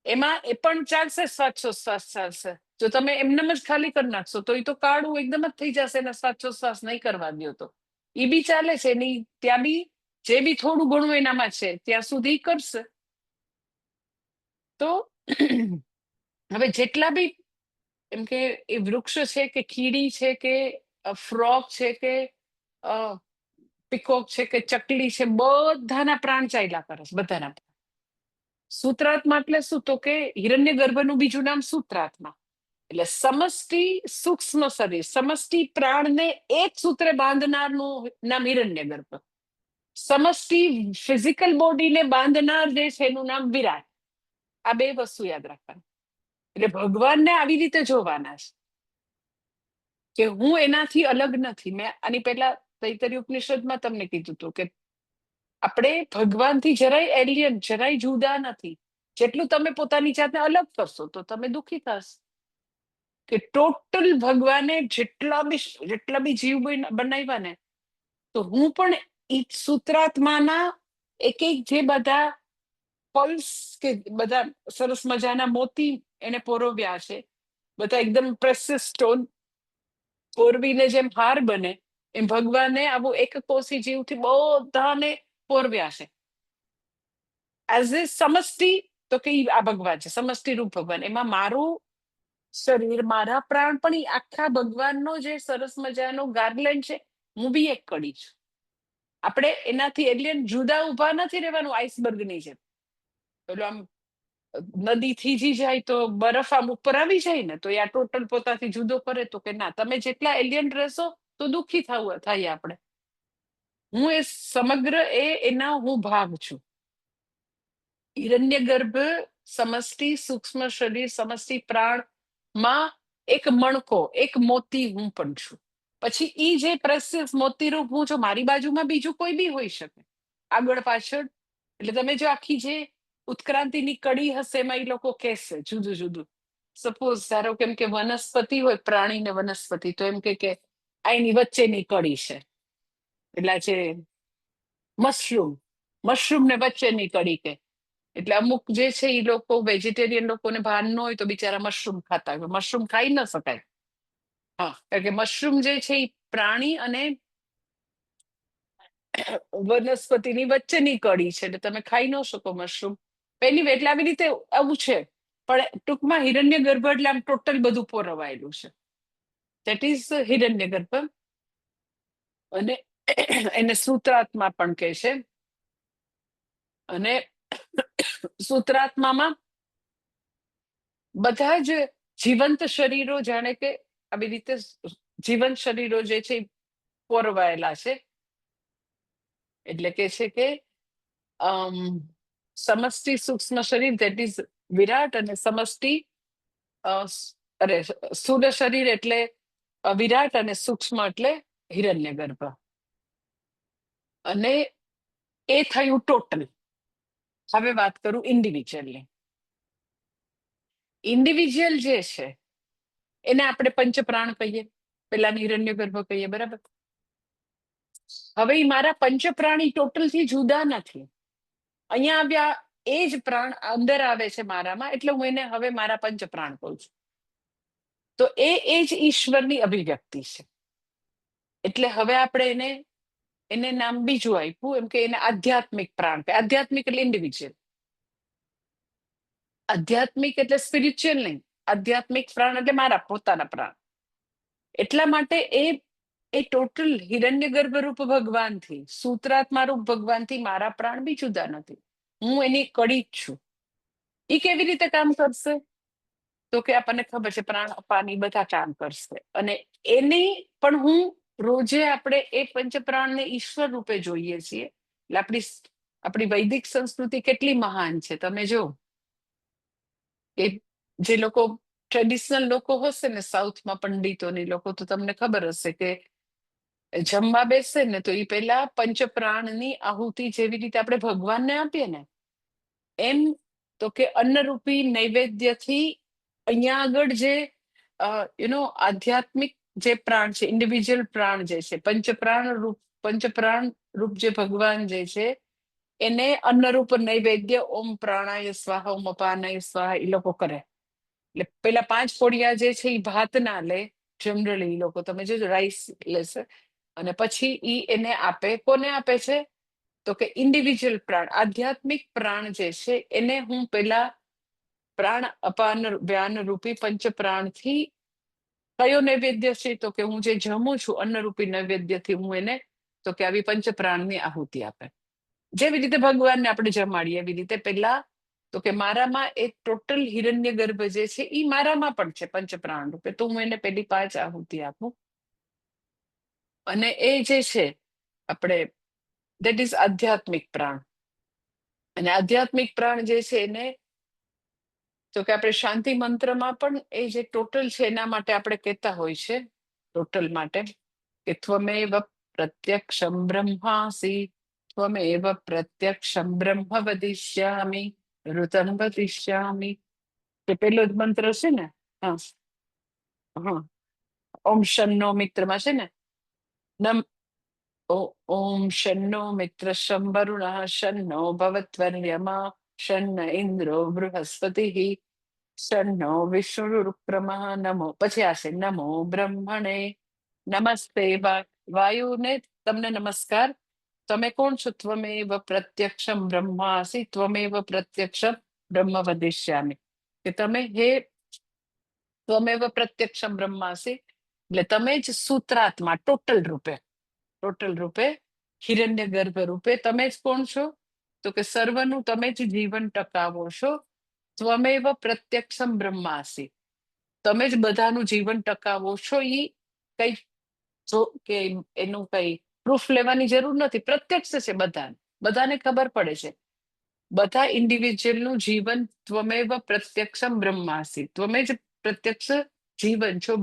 એમાં એ પણ ચાલશે, શ્વાસોશ્વાસ ચાલશે. જો તમે એમનેમ જ ખાલી કરી નાખશો તો એ તો કાળું એકદમ જ થઈ જશે ને શ્વાસોશ્વાસ નહીં કરવા દો તો એ બી ચાલે છે. એની ત્યાં બી જે બી થોડું ઘણું એનામાં છે ત્યાં સુધી કરશે. તો હવે જેટલા બી એમ કે એ વૃક્ષ છે કે કીડી છે કે ફ્રોગ છે કે પિકોક છે કે ચકલી છે, બધાના પ્રાણ ચાલ્યા કરે છે, બધાના. સૂત્રાત્મા એટલે શું? તો કે હિરણ્ય ગર્ભનું બીજું નામ સૂત્રાત્મા. એટલે સમષ્ટિ સૂક્ષ્મ શરીર, સમષ્ટિ પ્રાણને એક સૂત્રે બાંધનારનું નામ હિરણ્ય ગર્ભ. સમષ્ટિ ફિઝિકલ બોડીને બાંધનાર જે છે એનું નામ વિરાટ. આ બે વસ્તુ યાદ રાખવાની. એટલે ભગવાનને આવી રીતે જોવાના છે કે હું એનાથી અલગ નથી. મેં આની પહેલા તૈતરીય ઉપનિષદમાં તમને કીધું હતું કે આપણે ભગવાનથી જરાય એલિયન, જરાય જુદા નથી. જેટલું તમે પોતાની જાતને અલગ કરશો તો તમે દુઃખી થશો. કે ટોટલ ભગવાને જેટલા બી જીવ બનાવ્યા ને, તો હું પણ એ સૂત્રાત્માના એક એક જે બધા પલ્સ કે બધા સરસ મજાના મોતી એને પોરવ્યા છે, બધા એકદમ પ્રેસિયસ સ્ટોન પોરવીને જેમ હાર બને એમ ભગવાને આવું એક કોષી જીવથી બધાને પોરવ્યા છે. એઝ એ સમષ્ટિ, તો કે આ ભગવાન છે સમષ્ટિ રૂપ ભગવાન. એમાં મારું શરીર, મારા પ્રાણ પણ એ આખા ભગવાનનો જે સરસ મજાનો ગાર્લેન્ડ છે, હું બી એક કડી છું. આપણે એનાથી એલિયન જુદા ઉભા નથી રહેવાનું આઈસબર્ગની જેમ. પેલું આમ નદીથી જી જાય તો બરફ આમ ઉપર આવી જાય ને, તો એ આ ટોટલ પોતાથી જુદો કરે તો કે ના, તમે જેટલા એલિયન રહેશો તો દુઃખી થાય આપણે. હું એ સમગ્ર એના હું ભાગ છું. હિરણ્ય ગર્ભ સમષ્ટિ સૂક્ષ્મ શરીર સમષ્ટિ પ્રાણમાં એક મણકો, એક મોતી હું પણ છું. પછી ઈ જે પ્રેસિયસ મોતીરૂપ હું છું, મારી બાજુમાં બીજું કોઈ બી હોઈ શકે, આગળ પાછળ. એટલે તમે જો આખી જે ઉત્ક્રાંતિની કડી હશે એમાં એ લોકો કહેશે જુદું જુદું. સપોઝ ધારો કેમ કે વનસ્પતિ હોય, પ્રાણી ને વનસ્પતિ, તો એમ કે આ એની વચ્ચેની કડી છે. એટલે જે મશરૂમ ને વચ્ચેની કડી કે. એટલે અમુક જે છે એ લોકો વેજીટેરિયન લોકોને ભાન ન હોય તો બિચારા મશરૂમ ખાતા હોય. મશરૂમ ખાઈ ન શકાય. હા, કારણ કે મશરૂમ જે છે એ પ્રાણી અને વનસ્પતિની વચ્ચેની કડી છે, એટલે તમે ખાઈ ન શકો મશરૂમ. પહેલી એટલે આવી રીતે આવું છે. પણ ટૂંકમાં હિરણ્ય ગર્ભ એટલે આમ ટોટલ બધું પોરવાયેલું છે. દેટ ઇઝ હિરણ્ય ગર્ભ. અને એને સૂત્રાત્મા પણ કહે છે. અને સૂત્રાત્મામાં બધા જ જીવંત શરીરો, જાણે કે આવી રીતે જીવંત શરીરો જે છે પોરવાયેલા છે. એટલે કે છે કે સમષ્ટિ સૂક્ષ્મ શરીર દેટ ઇઝ વિરાટ, અને સમષ્ટિ સ્થૂળ શરીર એટલે વિરાટ, અને સૂક્ષ્મ એટલે હિરણ્ય ગર્ભ. અને એ થયું ટોટલ. હવે વાત કરું ઇન્ડિવિજ્યુઅલની. ઇન્ડિવિજ્યુઅલ જે છે એને આપણે પંચપ્રાણ કહીએ, પેલા હિરણ્ય ગર્ભ કહીએ, બરાબર. હવે મારા પંચપ્રાણી ટોટલથી જુદા નથી. અહીંયા આવ્યા એ જ પ્રાણ અંદર આવે છે મારામાં, એટલે હું એને હવે મારા પંચપ્રાણ કહું છું. તો એ જ ઈશ્વરની અભિવ્યક્તિ છે. એટલે હવે આપણે એને નામ બીજું આપ્યું, એમ કે એને આધ્યાત્મિક પ્રાણ કહે. આધ્યાત્મિક એટલે ઇન્ડિવિજ્યુઅલ. આધ્યાત્મિક એટલે સ્પિરિચ્યુઅલ નહીં. આધ્યાત્મિક પ્રાણ એટલે મારા પોતાના પ્રાણ. એટલા માટે એ ટોટલ હિરણ્ય ગર્ભ રૂપ ભગવાનથી, સૂત્રાત્મા રૂપ ભગવાનથી મારા પ્રાણ બી જુદા નથી. હું એની કડી જ છું. એ કેવી રીતે કામ કરશે? તો કે આપણને ખબર છે પ્રાણ અપાની બધા કામ કરશે. અને એની પણ હું રોજે આપણે એ પંચપ્રાણને ઈશ્વર રૂપે જોઈએ છીએ. એટલે આપણી વૈદિક સંસ્કૃતિ કેટલી મહાન છે. તમે જો એ જે લોકો ટ્રેડિશનલ લોકો હશે ને સાઉથમાં, પંડિતોની લોકો, તો તમને ખબર હશે કે જમવા બેસે ને તો એ પેલા પંચપ્રાણની આહુતિ જેવી રીતે આપણે ભગવાનને આપીએ ને એમ તો કે અન્નરૂપી નૈવેદ્યથી અહીંયા આગળ જે આધ્યાત્મિક જે પ્રાણ છે, ઇન્ડિવિજ્યુઅલ પ્રાણ જે છે, પંચપ્રાણ રૂપ જે ભગવાન જે છે એને અન્નરૂપ નૈવેદ્ય ઓમ પ્રાણાય સ્વાહા ઓમ અપાનાય સ્વાહા એ લોકો કરે. એટલે પેલા 5 કોડિયા જે છે એ ભાત ના લે, જનરલી એ લોકો તમે જોજો રાઈસ લેશે અને પછી ઈ એને આપે. કોને આપે છે? તો કે ઇન્ડિવિજ્યુઅલ પ્રાણ, આધ્યાત્મિક પ્રાણ જે છે એને હું પેલા પ્રાણ અપાન વ્યાન રૂપી પંચ પ્રાણથી કયો નૈવેદ્ય છે? તો કે હું જે જમું છું અન્નરૂપી નૈવેદ્યથી હું એને તો કે આવી પંચ પ્રાણની આહુતિ આપે. જેવી રીતે ભગવાનને આપણે જમાડીએ એવી રીતે પેલા તો કે મારામાં એક ટોટલ હિરણ્ય ગર્ભ જે છે એ મારામાં પણ છે પંચપ્રાણ રૂપે, તો હું એને પેલી 5 આહુતિ આપું. અને એ જે છે આપણે દેટ ઇઝ આધ્યાત્મિક પ્રાણ. અને આધ્યાત્મિક પ્રાણ જે છે એને તો કે આપણે શાંતિ મંત્રમાં પણ એ જે ટોટલ છે એના માટે આપણે કહેતા હોય છે, ટોટલ માટે કે ત્વમેવ પ્રત્યક્ષમ બ્રહ્માસી ત્વમેવ પ્રત્યક્ષમ બ્રહ્મ વદિષ્યામિ ઋતમ વદિષ્યામિ. એ પેલો જ મંત્ર છે ને. હા હા, ઓમ શન્નો મિત્રમાં છે ને નમ ઓમ શન્નો મિત્ર શમ વરુણ શન્નો ભવત્વર્યમા શન્ન ઇન્દ્રો બૃહસ્પતિ શન્નો વિષ્ણુરુક્રમઃ નમો. પછી આશે નમો બ્રહ્મણે નમસ્તે વાયુને તમને નમસ્કાર. તમે કોણ છો? ત્વમેવ પ્રત્યક્ષમ બ્રહ્માસી ત્વમેવ પ્રત્યક્ષમ બ્રહ્મ વદિષ્યામિ. કે તમે હે ત્વમેવ પ્રત્યક્ષમ બ્રહ્માસી એટલે તમે જ સૂત્રાત્મા ટોટલ રૂપે હિરણ્ય ગર્ભ રૂપે તમે જ કોણ છો? તો કે સર્વનું તમે જ જીવન ટકાવો છો. ત્વમેવ પ્રત્યક્ષમ બ્રહ્માસી, તમે જ બધાનું જીવન ટકાવો છો. ઈ કઈ જો કે એનું કઈ પ્રૂફ લેવાની જરૂર નથી, પ્રત્યક્ષ છે. બધાને ખબર પડે છે. બધા ઇન્ડિવિજ્યુઅલ નું જીવન ત્વમેવ પ્રત્યક્ષમ બ્રહ્માસી, તમે જ પ્રત્યક્ષ જીવન છો.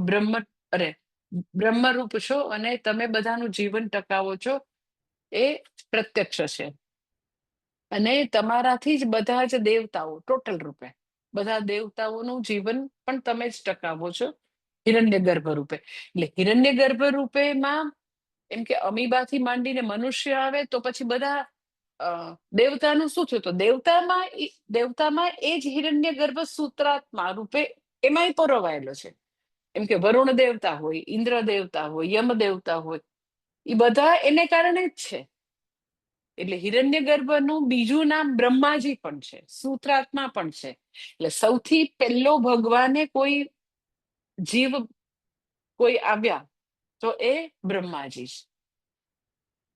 બ્રહ્મરૂપ છો અને તમે બધાનું જીવન ટકાવો છો. એ પ્રત્યક્ષ છે. અને તમારાથી જ બધા જ દેવતાઓ ટોટલ રૂપે બધા દેવતાઓનું જીવન પણ તમે જ ટકાવો છો હિરણ્ય ગર્ભ રૂપે. એટલે હિરણ્ય ગર્ભ રૂપેમાં એમ કે અમીબાથી માંડીને મનુષ્ય આવે તો પછી બધા દેવતાનું શું થયું? તો દેવતામાં એ જ હિરણ્ય ગર્ભ સૂત્રાત્મા રૂપે એમાંય પરોવાયેલો છે. એમ કે વરુણ દેવતા હોય, ઇન્દ્ર દેવતા હોય, યમ દેવતા હોય, એ બધા એને કારણે જ છે. એટલે હિરણ્ય ગર્ભનું બીજું નામ બ્રહ્માજી પણ છે, સૂત્રાત્મા પણ છે. એટલે સૌથી પહેલો ભગવાને જીવ કોઈ આવ્યા તો એ બ્રહ્માજી છે.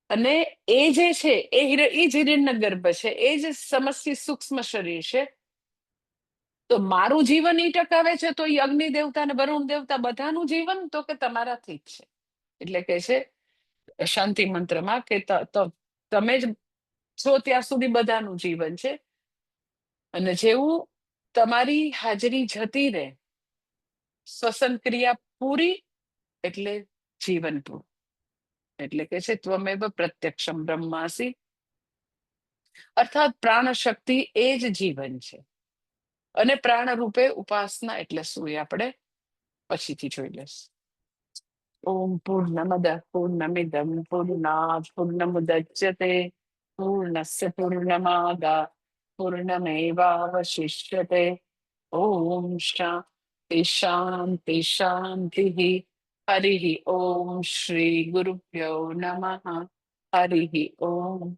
અને એ જે છે એ જ હિરણ્ય ગર્ભ છે, એ જ સમસ્ત સૂક્ષ્મ શરીર છે. તો મારું જીવન ઈ ટકાવે છે તો એ અગ્નિ દેવતા અને વરુણ દેવતા બધાનું જીવન તો કે તમારાથી જ છે. એટલે કે છે શાંતિ મંત્રમાં કે તમે જ છો ત્યાં સુધી બધાનું જીવન છે. અને જેવું તમારી હાજરી જતી રહે, શ્વસન ક્રિયા પૂરી એટલે જીવન પૂરું. એટલે કે છે ત્વમેવ પ્રત્યક્ષમ બ્રહ્માસી, અર્થાત પ્રાણ શક્તિ એ જ જીવન છે. અને પ્રાણ રૂપે ઉપાસના એટલે શું એ આપણે પછીથી જોઈ લેશું. ઓમ પૂર્ણમદ પૂર્ણમિદમ પૂર્ણાત પૂર્ણમુદચ્યતે પૂર્ણસ્ય પૂર્ણમાદા પૂર્ણમેવાવશિષ્યતે. ઓમ શાંતિ શાંતિ શાંતિ. હરિ ઓમ શ્રી ગુરુભ્યો નમઃ. હરિ ઓમ.